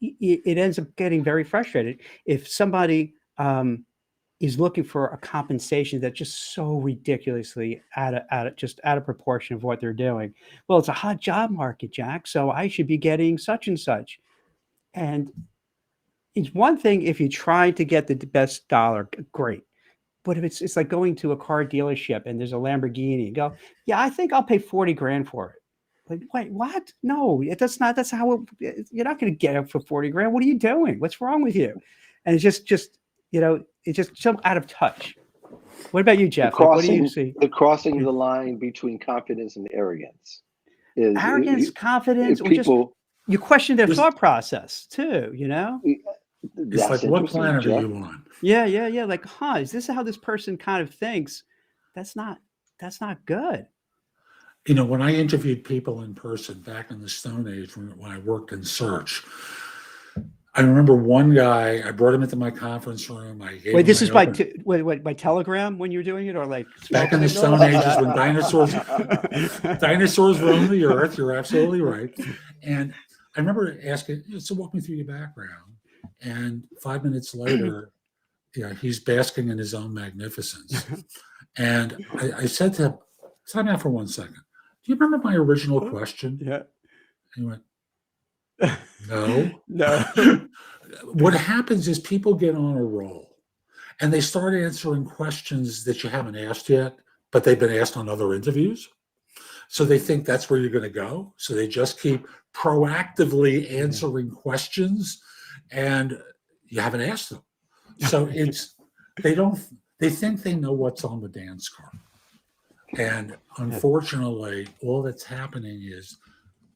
it ends up getting very frustrated if somebody is looking for a compensation that's just so ridiculously out of proportion of what they're doing. Well, it's a hot job market, Jack, so I should be getting such and such. And it's one thing if you try to get the best dollar, great. But if it's like going to a car dealership and there's a Lamborghini, you go, yeah, I think I'll pay 40 grand for it. Like, wait, what? No, that's how you're not going to get it for 40 grand. What are you doing? What's wrong with you? And it's just it's just so out of touch. What about you, Jeff? Like, what do you see? Crossing the line between confidence and arrogance is Arrogance, confidence, or people. Just you question their thought process too. It's like, what planet are you on? Yeah. Like, is this how this person kind of thinks? That's not good. When I interviewed people in person back in the Stone Age, when I worked in search, I remember one guy. I brought him into my conference room. Wait, this is by Telegram when you were doing it, or like back in the Stone Ages when dinosaurs roamed the earth. You're absolutely right. And I remember asking, so walk me through your background. And 5 minutes later, he's basking in his own magnificence. And I said to him, time out for 1 second. Do you remember my original question? Yeah. And he went, no. No. What happens is people get on a roll and they start answering questions that you haven't asked yet, but they've been asked on other interviews. So they think that's where you're going to go. So they just keep proactively answering questions and you haven't asked them. So they think they know what's on the dance card. And unfortunately, all that's happening is,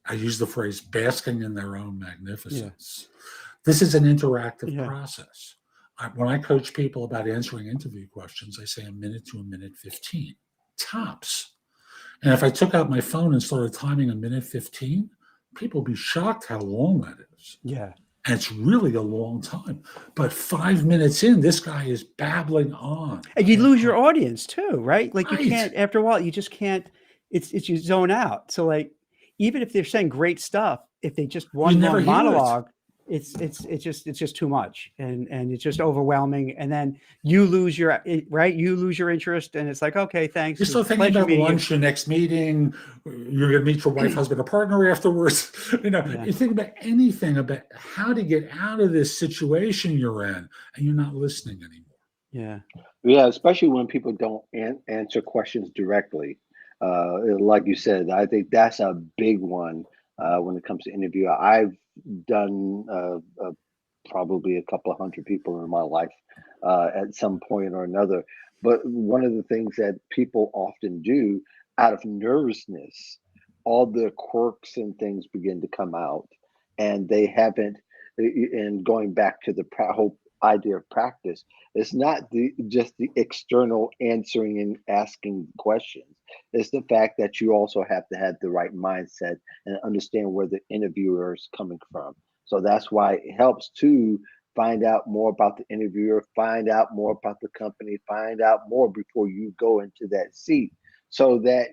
I use the phrase, basking in their own magnificence. Yeah. This is an interactive process. When I coach people about answering interview questions, I say a minute to a minute 15, tops. And if I took out my phone and started timing a minute 15, people would be shocked how long that is. Yeah. And it's really a long time. But 5 minutes in, this guy is babbling on. And you lose your audience too, right? Like right. You can't, after a while, you just can't, it's you zone out. So like, even if they're saying great stuff, if they just one long monologue, it's just too much. And it's just overwhelming. And then you lose your, you lose your interest. And it's like, okay, thanks. You're still thinking about lunch, your next meeting, you're going to meet your wife, husband, or partner afterwards. You think about anything about how to get out of this situation you're in, and you're not listening anymore. Yeah, especially when people don't answer questions directly. Like you said, I think that's a big one when it comes to interview. I've done probably a couple of hundred people in my life at some point or another. But one of the things that people often do out of nervousness, all the quirks and things begin to come out, and they haven't. And going back to the whole idea of practice, it's not just the external answering and asking questions. It's the fact that you also have to have the right mindset and understand where the interviewer is coming from. So that's why it helps to find out more about the interviewer, find out more about the company, find out more before you go into that seat. So that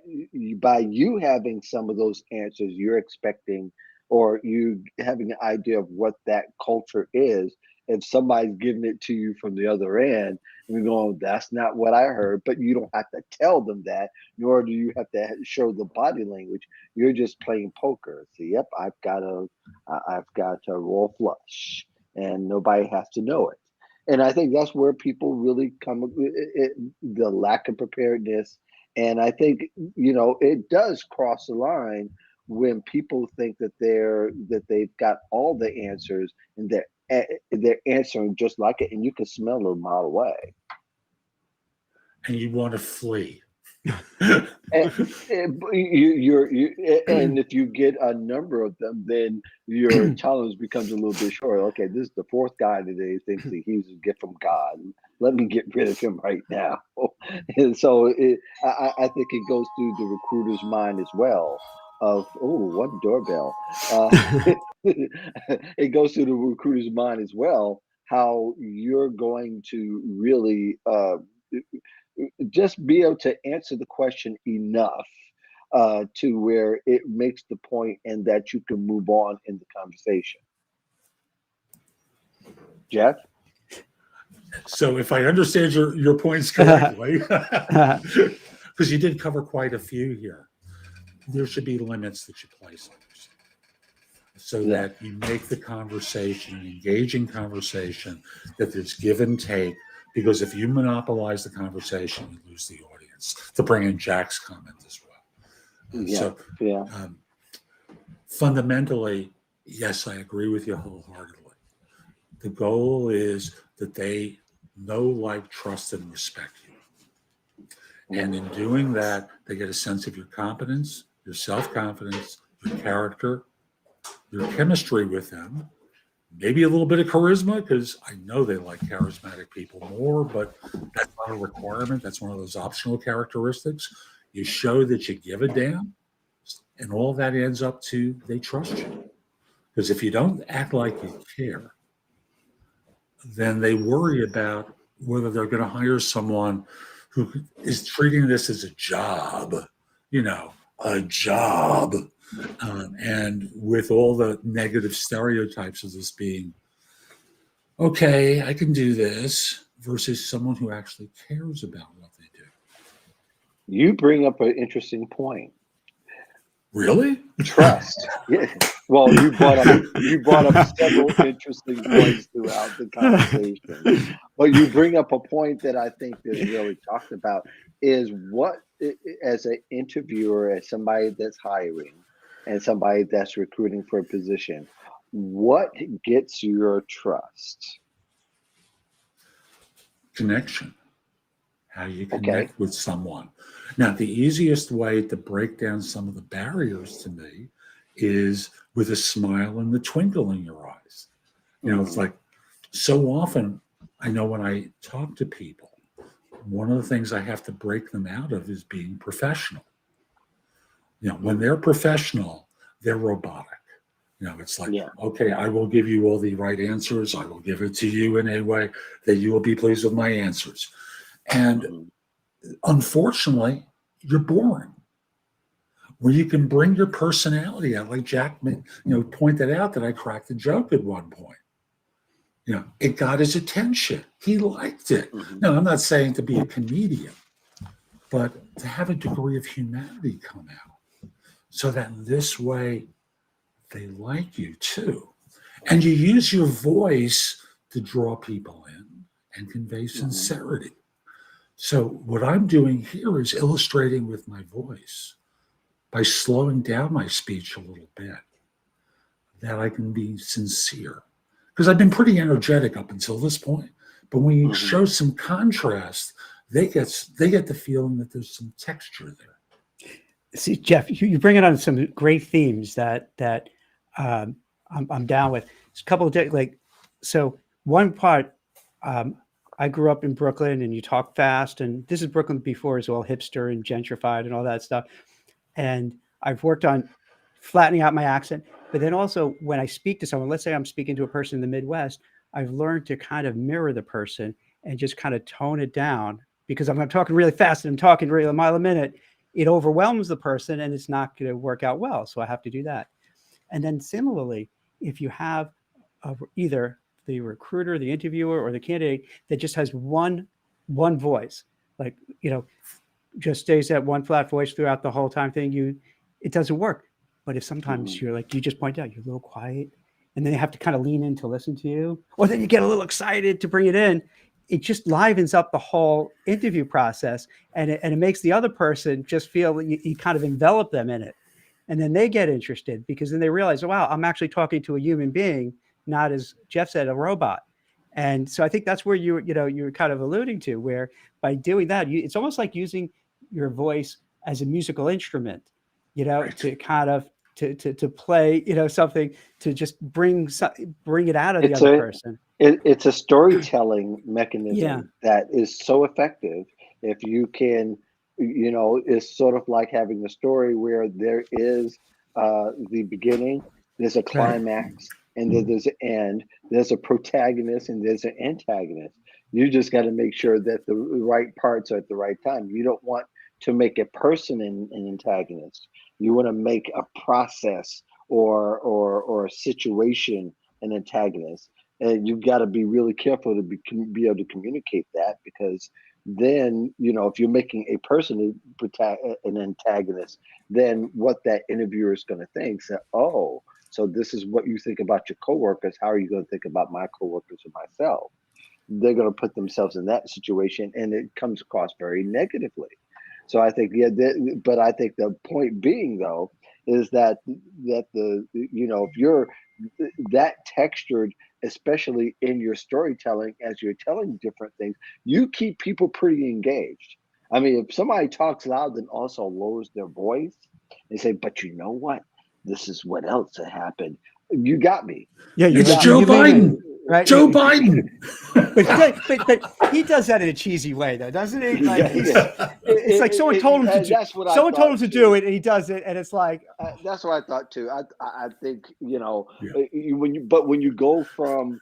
by you having some of those answers, you're expecting or you having an idea of what that culture is. If somebody's giving it to you from the other end, and you're going, that's not what I heard, but you don't have to tell them that, nor do you have to show the body language. You're just playing poker. So, yep, I've got a roll flush, and nobody has to know it. And I think that's where people really come the lack of preparedness. And I think it does cross the line when people think that they've got all the answers and they're answering just like it, and you can smell it a mile away. And you want to flee. And if you get a number of them, then your tolerance becomes a little bit short. Okay, this is the fourth guy today thinks that he's a gift from God. Let me get rid of him right now. And so I think it goes through the recruiter's mind as well. Of what doorbell? It goes through the recruiter's mind as well. How you're going to really just be able to answer the question enough to where it makes the point and that you can move on in the conversation. Jeff? So if I understand your points correctly, because you did cover quite a few here, there should be limits that you place on yourself so that you make the conversation an engaging conversation, that there's give and take. Because if you monopolize the conversation, you lose the audience. To bring in Jack's comment as well. Fundamentally, yes, I agree with you wholeheartedly. The goal is that they know, like, trust, and respect you. And in doing that, they get a sense of your competence, your self-confidence, your character, your chemistry with them. Maybe a little bit of charisma, because I know they like charismatic people more, but that's not a requirement. That's one of those optional characteristics. You show that you give a damn, and all that ends up to they trust you. Because if you don't act like you care, then they worry about whether they're going to hire someone who is treating this as a job, a job. And with all the negative stereotypes of this being, okay, I can do this, versus someone who actually cares about what they do. You bring up an interesting point. Really? Trust. Yeah. Well, you brought up several interesting points throughout the conversation. But you bring up a point that I think is really talked about is what, as an interviewer, as somebody that's hiring, and somebody that's recruiting for a position, what gets your trust? Connection. How you connect with someone. Now, the easiest way to break down some of the barriers to me is with a smile and the twinkle in your eyes. It's like, so often, I know when I talk to people, one of the things I have to break them out of is being professional. When they're professional, they're robotic. It's like, okay, I will give you all the right answers. I will give it to you in a way that you will be pleased with my answers. And unfortunately, you're boring. Where you can bring your personality out, like Jack, pointed out that I cracked a joke at one point. It got his attention. He liked it. No, I'm not saying to be a comedian, but to have a degree of humanity come out, so that this way they like you too. And you use your voice to draw people in and convey sincerity. So what I'm doing here is illustrating with my voice by slowing down my speech a little bit, that I can be sincere. Because I've been pretty energetic up until this point. But when you show some contrast, they get the feeling that there's some texture there. See, Jeff, you bring it on some great themes that I'm down with. It's a couple of so one part. I grew up in Brooklyn, and you talk fast, and this is Brooklyn before as well, hipster and gentrified and all that stuff. And I've worked on flattening out my accent, but then also when I speak to someone, let's say I'm speaking to a person in the Midwest, I've learned to kind of mirror the person and just kind of tone it down because I'm talking really fast and I'm talking really a mile a minute. It overwhelms the person and it's not going to work out well. So I have to do that. And then similarly, if you have either the recruiter, the interviewer, or the candidate that just has one voice, like, just stays at one flat voice throughout the whole time thing, it doesn't work. But if sometimes you're like, you just point out, you're a little quiet, and then they have to kind of lean in to listen to you, or then you get a little excited to bring it in, it just livens up the whole interview process, and it makes the other person just feel that you kind of envelop them in it. And then they get interested because then they realize, oh, wow, I'm actually talking to a human being, not, as Jeff said, a robot. And so I think that's where you're kind of alluding to, where by doing that, it's almost like using your voice as a musical instrument, Right. to kind of to play, something to just bring it out of the other person. It's a storytelling mechanism Yeah. that is so effective if you can, it's sort of like having a story where there is the beginning, there's a climax, and then there's an end, there's a protagonist, and there's an antagonist. You just got to make sure that the right parts are at the right time. You don't want to make a person an antagonist. You want to make a process or a situation an antagonist, and you've got to be really careful to be able to communicate that, because then if you're making a person an antagonist, then what that interviewer is going to think is, oh, so this is what you think about your coworkers. How are you going to think about my coworkers or myself? They're going to put themselves in that situation, and it comes across very negatively. So I think, but I think the point being, though, is that if you're that textured, especially in your storytelling, as you're telling different things, you keep people pretty engaged. I mean, if somebody talks loud, then also lowers their voice and say, but you know what? This is what else happened. You got me. Yeah, It's Joe Biden. Right? Joe Biden. But he does that in a cheesy way, though, doesn't he? Like, it's like someone told him to do. Someone told him to do it, and he does it, and it's like that's what I thought too. I think when you go from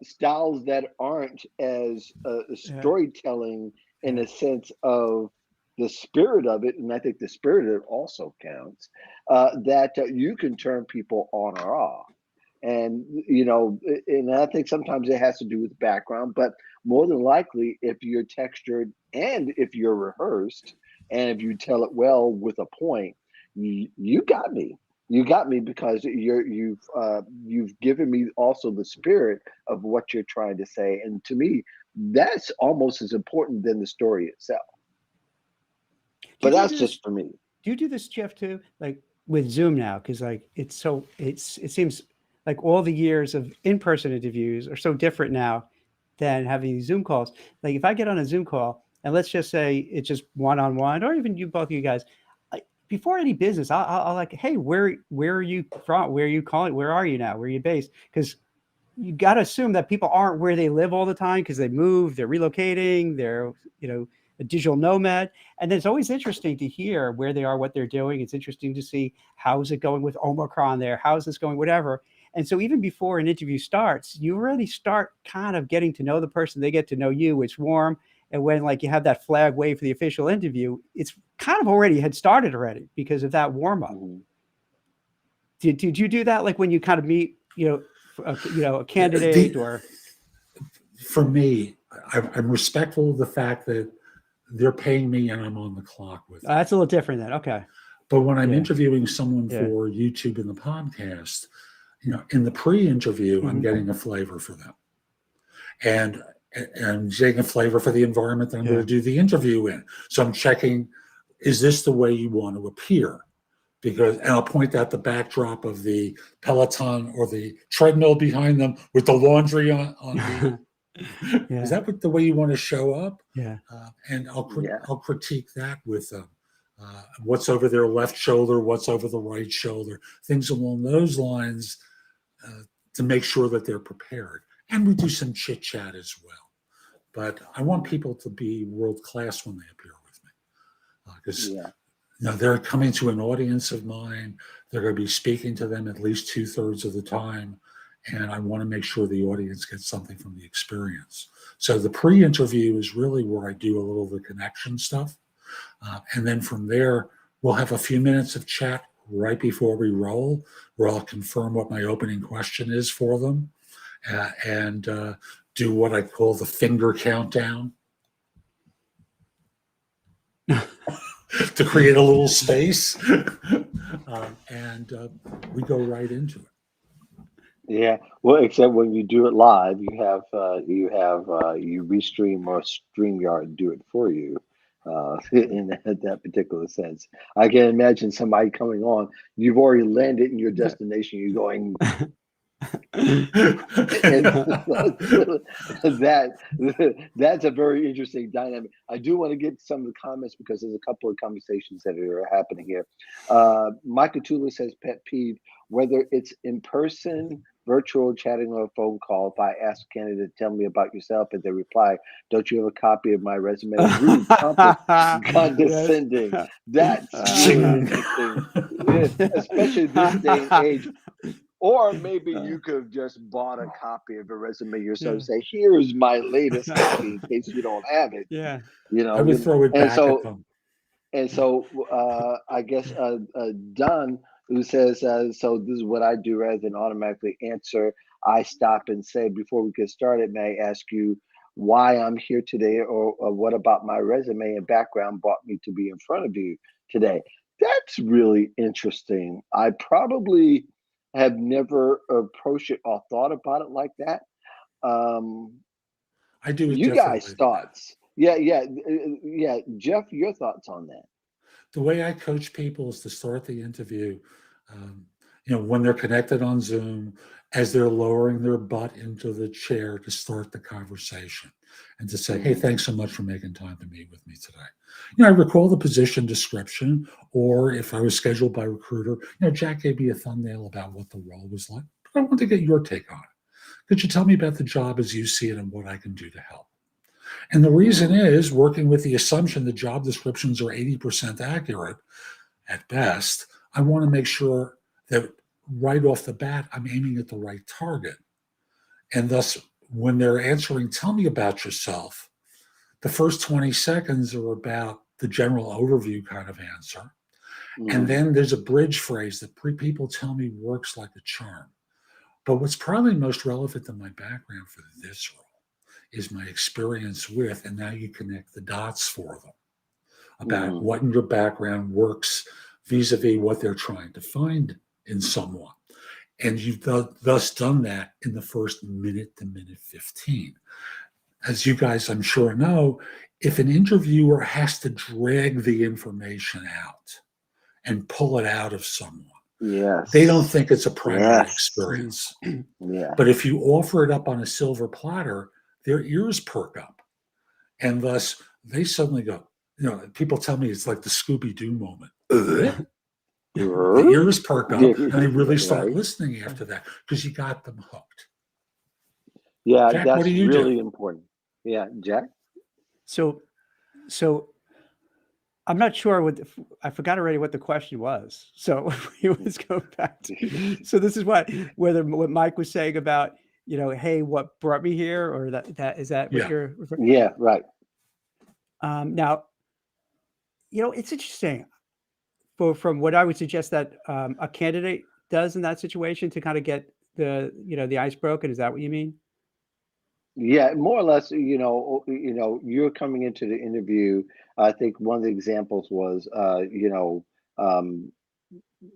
styles that aren't as storytelling in a sense of the spirit of it, and I think the spirit of it also counts, that you can turn people on or off. And and I think sometimes it has to do with background, but more than likely, if you're textured and if you're rehearsed and if you tell it well with a point, you got me. You got me, because you've given me also the spirit of what you're trying to say, and to me, that's almost as important than the story itself. But that's just for me. Do you do this, Jeff, too? Like with Zoom now, because like it seems like all the years of in-person interviews are so different now than having these Zoom calls. Like if I get on a Zoom call and let's just say it's just one-on-one, or even both of you guys, before any business, I'll like, hey, where are you from? Where are you calling? Where are you now? Where are you based? Because you got to assume that people aren't where they live all the time, because they move, they're relocating, they're, a digital nomad. And then it's always interesting to hear where they are, what they're doing. It's interesting to see how is it going with Omicron there? How is this going, whatever. And so even before an interview starts, you already start kind of getting to know the person. They get to know you. It's warm. And when like you have that flag wave for the official interview, it's kind of already had started already because of that warm up. Mm-hmm. Did you do that? Like when you kind of meet, a candidate or? For me, I'm respectful of the fact that they're paying me and I'm on the clock with them. That's a little different then. Okay. But when I'm interviewing someone for YouTube and the podcast, in the pre-interview, I'm getting a flavor for them. And I'm getting a flavor for the environment that I'm going to do the interview in. So I'm checking, is this the way you want to appear? And I'll point out the backdrop of the Peloton or the treadmill behind them with the laundry on the, is that the way you want to show up? Yeah. And I'll critique that with them. What's over their left shoulder? What's over the right shoulder? Things along those lines to make sure that they're prepared. And we do some chit chat as well. But I want people to be world class when they appear with me, because they're coming to an audience of mine. They're going to be speaking to them at least 2/3 of the time, and I want to make sure the audience gets something from the experience. So the pre-interview is really where I do a little of the connection stuff. And then from there, we'll have a few minutes of chat right before we roll, where I'll confirm what my opening question is for them, and do what I call the finger countdown to create a little space. And we go right into it. Yeah, well, except when you do it live, you restream or StreamYard do it for you. In that particular sense, I can imagine somebody coming on. You've already landed in your destination. You're going, and that's a very interesting dynamic. I do want to get some of the comments because there's a couple of conversations that are happening here. Michael Tula says pet peeve, whether it's in person, virtual, chatting, or a phone call. If I ask a candidate, tell me about yourself, and they reply, don't you have a copy of my resume? Rude, pompous, condescending. That's really interesting, especially this day and age. Or maybe you could have just bought a copy of a resume yourself. Say, here's my latest copy in case you don't have it. Yeah, I would throw it back at them. And so I guess Don, who says, so this is what I do rather than automatically answer, I stop and say, before we get started, may I ask you why I'm here today, or what about my resume and background brought me to be in front of you today? That's really interesting. I probably have never approached it or thought about it like that. I do it you guys' thoughts. Yeah. Jeff, your thoughts on that? The way I coach people is to start the interview, when they're connected on Zoom, as they're lowering their butt into the chair to start the conversation, and to say, hey, thanks so much for making time to meet with me today. I recall the position description, or if I was scheduled by recruiter, Jack gave me a thumbnail about what the role was like. But I want to get your take on it. Could you tell me about the job as you see it and what I can do to help? And the reason is, working with the assumption that job descriptions are 80% accurate at best, I want to make sure that right off the bat, I'm aiming at the right target. And thus, when they're answering, tell me about yourself, the first 20 seconds are about the general overview kind of answer. And then there's a bridge phrase that people tell me works like a charm. But what's probably most relevant to my background for this role is my experience with, and now you connect the dots for them, about what in your background works vis-a-vis what they're trying to find in someone. And you've thus done that in the first minute to minute 15. As you guys, I'm sure, know, if an interviewer has to drag the information out and pull it out of someone, they don't think it's a primary experience. But if you offer it up on a silver platter, their ears perk up. And thus, they suddenly go, people tell me it's like the Scooby-Doo moment. The ears perk up, and they really start listening after that, because you got them hooked. Yeah, Jack, that's what do you really do? important. Yeah, Jack? So I'm not sure I forgot already what the question was. So we let's go back to, so this is what Mike was saying about, hey, what brought me here, or that is that what you're referring? Yeah, right. Now, it's interesting. From what I would suggest that a candidate does in that situation to kind of get the ice broken. Is that what you mean? Yeah, more or less. You're coming into the interview. I think one of the examples was,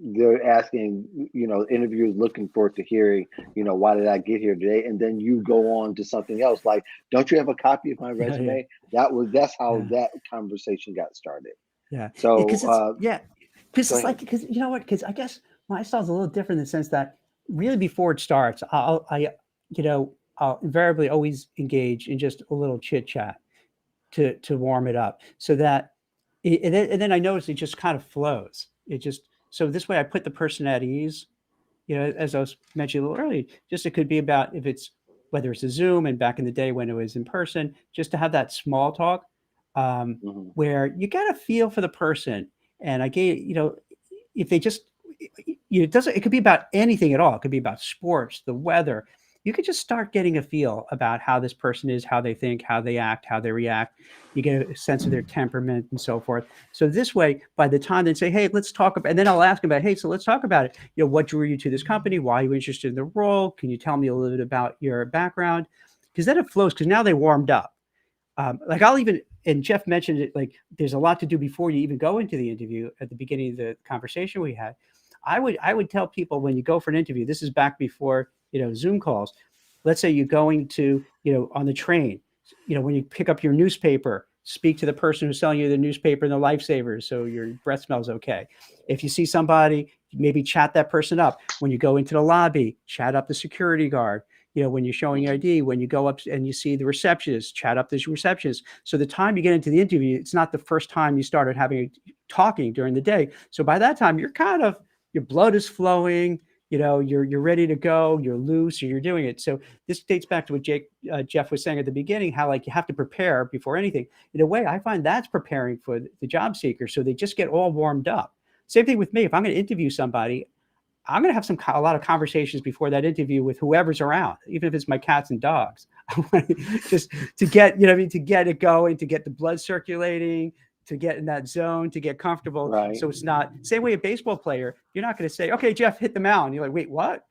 they're asking, interviewers looking forward to hearing, why did I get here today? And then you go on to something else, like, don't you have a copy of my resume? That's how that conversation got started. Yeah. So because it's like, because you know what? Because I guess my style is a little different in the sense that really before it starts, I'll invariably always engage in just a little chit chat to warm it up, so that and then I notice it just kind of flows. So this way I put the person at ease. As I was mentioning a little earlier, it could be about whether it's a Zoom, and back in the day when it was in person, just to have that small talk where you got a feel for the person. And I gave, if they just, it doesn't, it could be about anything at all. It could be about sports, the weather. You could just start getting a feel about how this person is, how they think, how they act, how they react. You get a sense of their temperament and so forth. So this way, by the time they say, hey, let's talk about, and then I'll ask them about, hey, so let's talk about it. What drew you to this company? Why are you interested in the role? Can you tell me a little bit about your background? Because then it flows, because now they warmed up. Like I'll even, and Jeff mentioned it, like there's a lot to do before you even go into the interview. At the beginning of the conversation we had, I would tell people, when you go for an interview, this is back before, Zoom calls. Let's say you're going to, on the train, when you pick up your newspaper, speak to the person who's selling you the newspaper and the lifesavers, so your breath smells okay. If you see somebody, maybe chat that person up. When you go into the lobby, chat up the security guard. When you're showing your ID, when you go up and you see the receptionist, chat up this receptionist. So the time you get into the interview, it's not the first time you started talking during the day. So by that time, you're kind of, your blood is flowing, you're ready to go, you're loose, or you're doing it. So this dates back to what Jeff was saying at the beginning, how like you have to prepare before anything. In a way, I find that's preparing for the job seeker. So they just get all warmed up. Same thing with me. If I'm going to interview somebody, I'm going to have a lot of conversations before that interview with whoever's around, even if it's my cats and dogs. Just to get, to get it going, to get the blood circulating, to get in that zone, to get comfortable. Right. So it's not, same way a baseball player, you're not going to say, okay, Jeff, hit the mound. You're like, wait, what?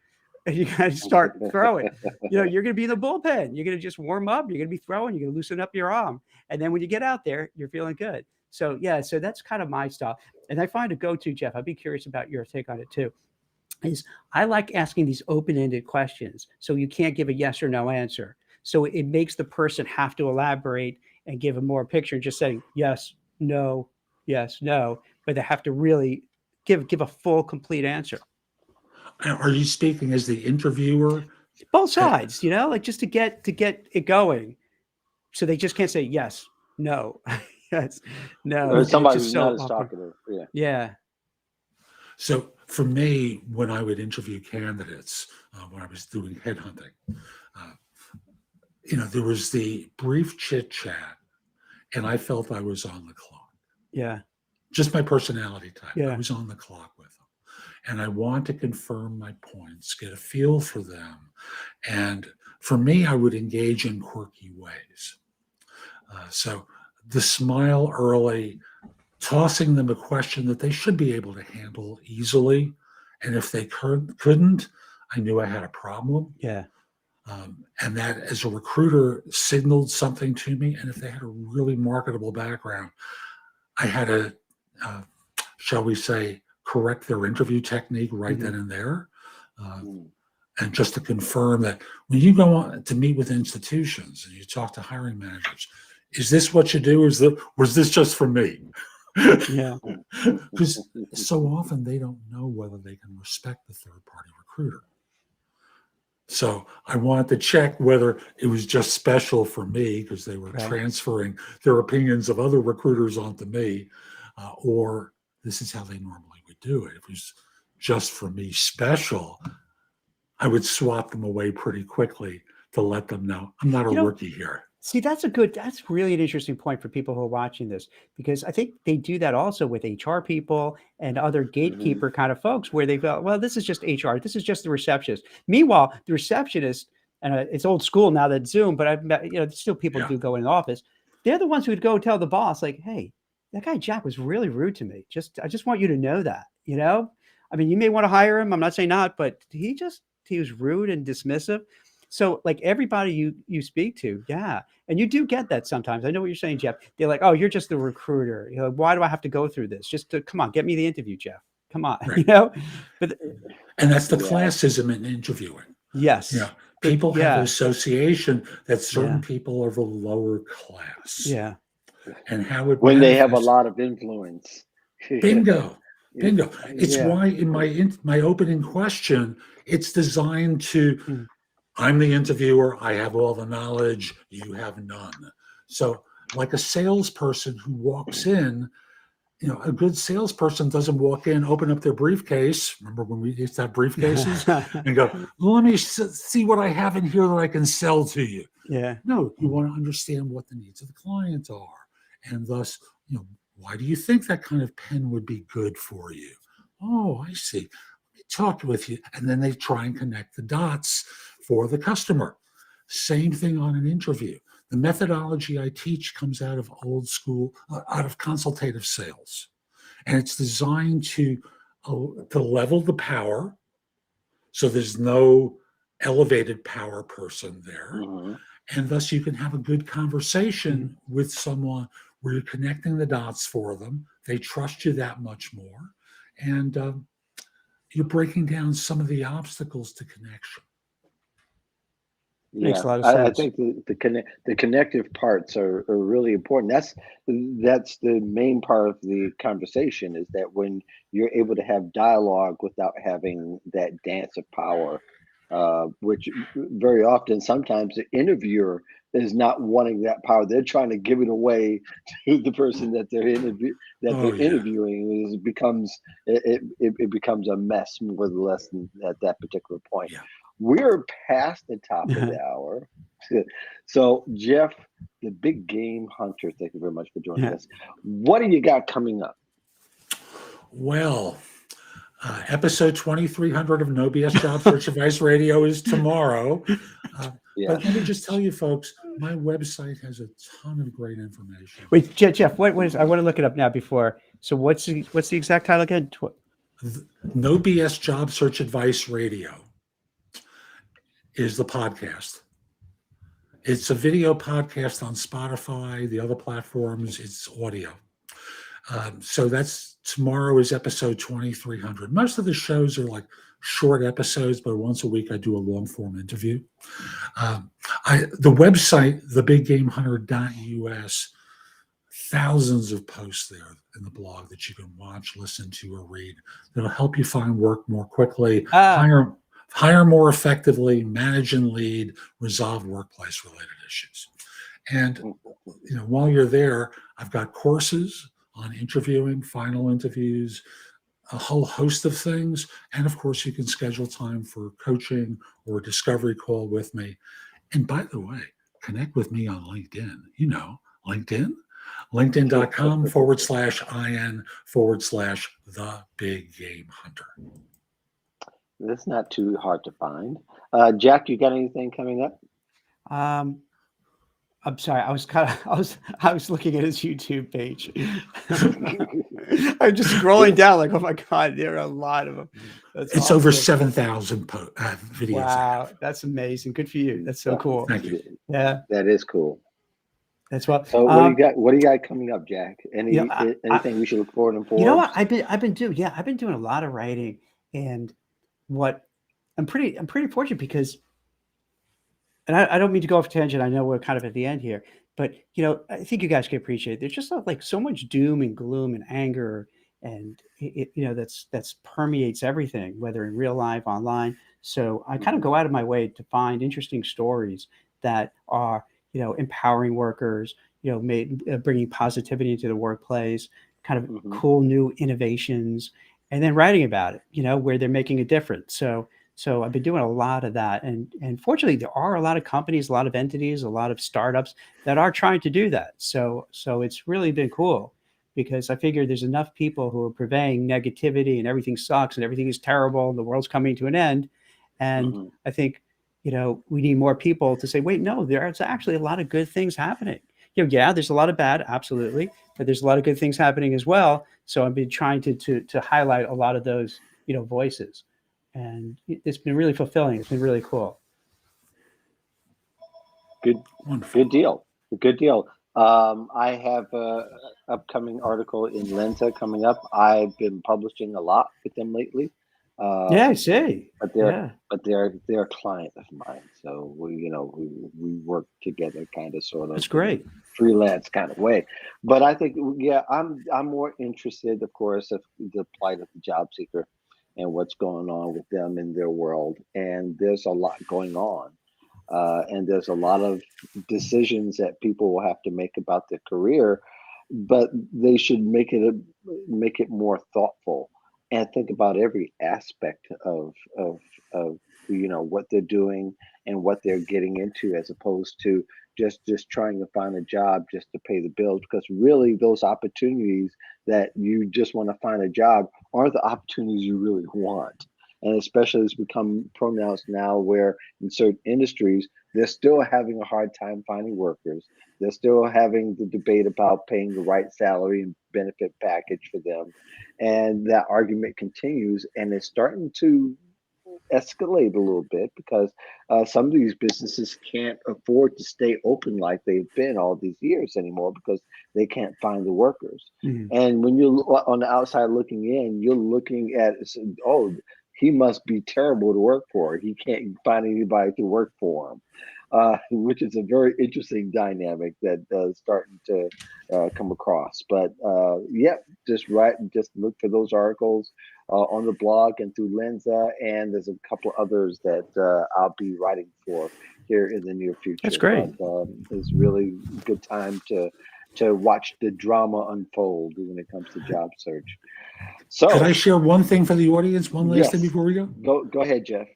And you got to start throwing. You're going to be in the bullpen. You're going to just warm up. You're going to be throwing. You're going to loosen up your arm. And then when you get out there, you're feeling good. So yeah, so that's kind of my style. And I find a go-to, Jeff, I'd be curious about your take on it too, is I like asking these open-ended questions. So you can't give a yes or no answer. So it makes the person have to elaborate and give a more picture, just saying yes, no, yes, no, but they have to really give a full, complete answer. Are you speaking as the interviewer? Both sides, like just to get it going. So they just can't say yes, no, yes, no. Or somebody who's so not as talkative. Yeah. Yeah. So for me, when I would interview candidates, when I was doing headhunting, there was the brief chit chat, and I felt I was on the clock. Yeah. Just my personality type. Yeah. I was on the clock with them. And I want to confirm my points, get a feel for them. And for me, I would engage in quirky ways. So the smile early, tossing them a question that they should be able to handle easily. And if they couldn't, I knew I had a problem. Yeah. And that as a recruiter signaled something to me. And if they had a really marketable background, I had to, shall we say, correct their interview technique right then and there. And just to confirm that when you go on to meet with institutions and you talk to hiring managers, is this what you do? Was this just for me? Yeah. Because so often they don't know whether they can respect the third-party recruiter. So I wanted to check whether it was just special for me because they were transferring their opinions of other recruiters onto me, or this is how they normally would do it. If it was just for me special, I would swat them away pretty quickly to let them know I'm not a rookie here. See, that's really an interesting point for people who are watching this, because I think they do that also with HR people and other gatekeeper kind of folks where they go, well, this is just HR. This is just the receptionist. Meanwhile, the receptionist, and it's old school now that Zoom, but I've met, still people do go in the office. They're the ones who would go tell the boss like, hey, that guy Jack was really rude to me. I just want you to know that, I mean, you may want to hire him. I'm not saying not, but he was rude and dismissive. So like everybody you speak to, yeah. And you do get that sometimes. I know what you're saying, Jeff. They're like, oh, you're just the recruiter. Why do I have to go through this? Come on, get me the interview, Jeff. Come on, right. But and that's the classism in interviewing. Yes. People have an association that certain people are the lower class. Yeah. And how it when they have a lot of influence. Bingo. It's why in my opening question, it's designed to I'm the interviewer. I have all the knowledge. You have none. So like a salesperson who walks in, a good salesperson doesn't walk in, open up their briefcase. Remember when we used to have briefcases and go, let me see what I have in here that I can sell to you. Yeah. No, you want to understand what the needs of the client are. And thus, why do you think that kind of pen would be good for you? Oh, I see. Let me talk with you, and then they try and connect the dots for the customer. Same thing on an interview. The methodology I teach comes out of old school, out of consultative sales, and it's designed to level the power, so there's no elevated power person there, Mhm. and thus you can have a good conversation with someone where you're connecting the dots for them. They trust you that much more, and you're breaking down some of the obstacles to connection. Makes Yeah, a lot of I sense. think the connective parts are really important. That's the main part of the conversation, is that when you're able to have dialogue without having that dance of power, which very often, sometimes the interviewer is not wanting that power. They're trying to give it away to the person that Oh they're yeah, interviewing. It becomes a mess more or less at that particular point. yeah. We're past the top of the hour. So, Jeff, the big game hunter, thank you very much for joining Yeah. us. What do you got coming up? Well, episode 2300 of No BS Job Search Advice Radio is tomorrow. Yeah. But let me just tell you, folks, my website has a ton of great information. Wait, Jeff, what is? I want to look it up now before. So what's the exact title again? No BS Job Search Advice Radio is the podcast. It's a video podcast on Spotify, the other platforms, it's audio. So that's tomorrow is episode 2300. Most of the shows are like short episodes, but once a week I do a long form interview. The website, thebiggamehunter.us, thousands of posts there in the blog that you can watch, listen to, or read that'll help you find work more quickly, hire more effectively, manage and lead, resolve workplace related issues. And while you're there, I've got courses on interviewing, final interviews, a whole host of things. And of course, you can schedule time for coaching or a discovery call with me. And by the way, connect with me on LinkedIn. LinkedIn, linkedin.com/IN/the big game hunter. That's not too hard to find. Jack, you got anything coming up? I'm sorry. I was looking at his YouTube page. I'm just scrolling down like, oh my God, there are a lot of them. It's over 7,000 videos. Wow, that's amazing. Good for you. That's so cool. Thank you. Yeah, That is cool. that's what. So what do you got? What do you got coming up, Jack? Anything we should look forward to? You know what? I've been doing a lot of writing, and what I'm pretty fortunate because, and I don't mean to go off tangent. I know we're kind of at the end here, but I think you guys can appreciate it. There's just like so much doom and gloom and anger, and that's permeates everything, whether in real life, online. So I kind of go out of my way to find interesting stories that are empowering workers, bringing positivity into the workplace, kind of cool new innovations, and then writing about it, where they're making a difference. So I've been doing a lot of that, and fortunately, there are a lot of companies, a lot of entities, a lot of startups that are trying to do that. So it's really been cool because I figure there's enough people who are purveying negativity and everything sucks and everything is terrible and the world's coming to an end. And I think we need more people to say, wait, no, there's actually a lot of good things happening. Yeah, there's a lot of bad, absolutely, but there's a lot of good things happening as well. So I've been trying to highlight a lot of those voices. And it's been really fulfilling. It's been really cool. Good deal. Good deal. I have an upcoming article in Lensa coming up. I've been publishing a lot with them lately. Yeah, I see. But they're a client of mine, so we work together, kind of, sort of. That's great. Freelance kind of way. But I think I'm more interested, of course, of the plight of the job seeker and what's going on with them in their world. And there's a lot going on. And there's a lot of decisions that people will have to make about their career, but they should make it more thoughtful and think about every aspect of what they're doing and what they're getting into, as opposed to just trying to find a job just to pay the bills. Because really, those opportunities that you just want to find a job aren't the opportunities you really want. and especially it's become pronounced now where in certain industries they're still having a hard time finding workers. They're still having the debate about paying the right salary and benefit package for them, and that argument continues, and it's starting to escalate a little bit because some of these businesses can't afford to stay open like they've been all these years anymore because they can't find the workers. Mhm. And when you're on the outside looking in, you're looking at, oh, he must be terrible to work for. He can't find anybody to work for him, which is a very interesting dynamic that starting to come across. But yeah, just look for those articles on the blog and through Lenza, and there's a couple others that I'll be writing for here in the near future. That's great. But it's really a good time to watch the drama unfold when it comes to job search. So, Could I share one thing for the audience? One last thing yes, before we go. go ahead, Jeff.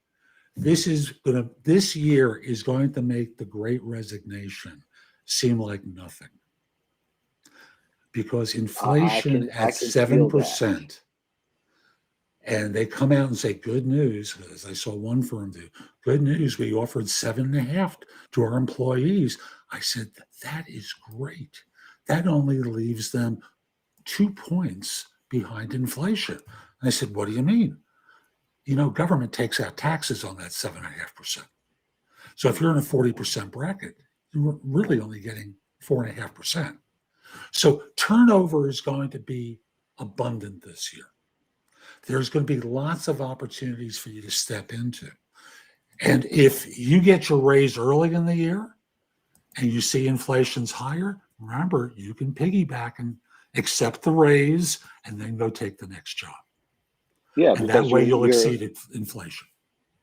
This year is going to make the Great Resignation seem like nothing, because inflation I at can feel that. 7%, and they come out and say, "Good news," as I saw one firm do. "Good news, we offered 7.5 to our employees." I said, "That is great. That only leaves them 2 points behind inflation." And I said, "What do you mean?" Government takes out taxes on that 7.5%. So if you're in a 40% bracket, you're really only getting 4.5%. So turnover is going to be abundant this year. There's going to be lots of opportunities for you to step into. And if you get your raise early in the year and you see inflation's higher, remember, you can piggyback and accept the raise and then go take the next job. Yeah, And that because way you'll exceed inflation.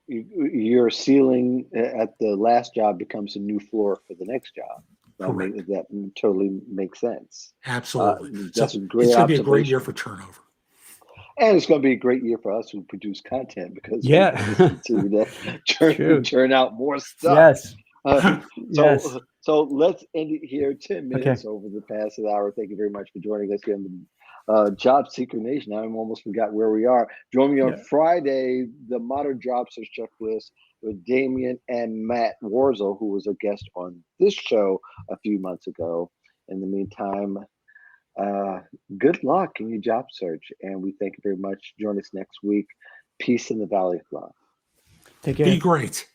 your ceiling at the last job becomes a new floor for the next job. Correct. That totally makes sense. Absolutely. That's So a great it's going to be a great year observation. for turnover. And it's going to be a great year for us who produce content because we Yeah. can listen to that True. churn out more stuff. Yes. Uh, Yes. so let's end it here. 10 Okay. minutes over the past hour. Thank you very much for joining us here in the Job Seeker Nation. I almost forgot where we are. Join me on Yeah. Friday, the Modern Job Search Checklist with Damien and Matt Warzel, who was a guest on this show a few months ago. In the meantime, good luck in your job search, and we thank you very much. Join us next week. Peace in the Valley of Love. Take care. Be great.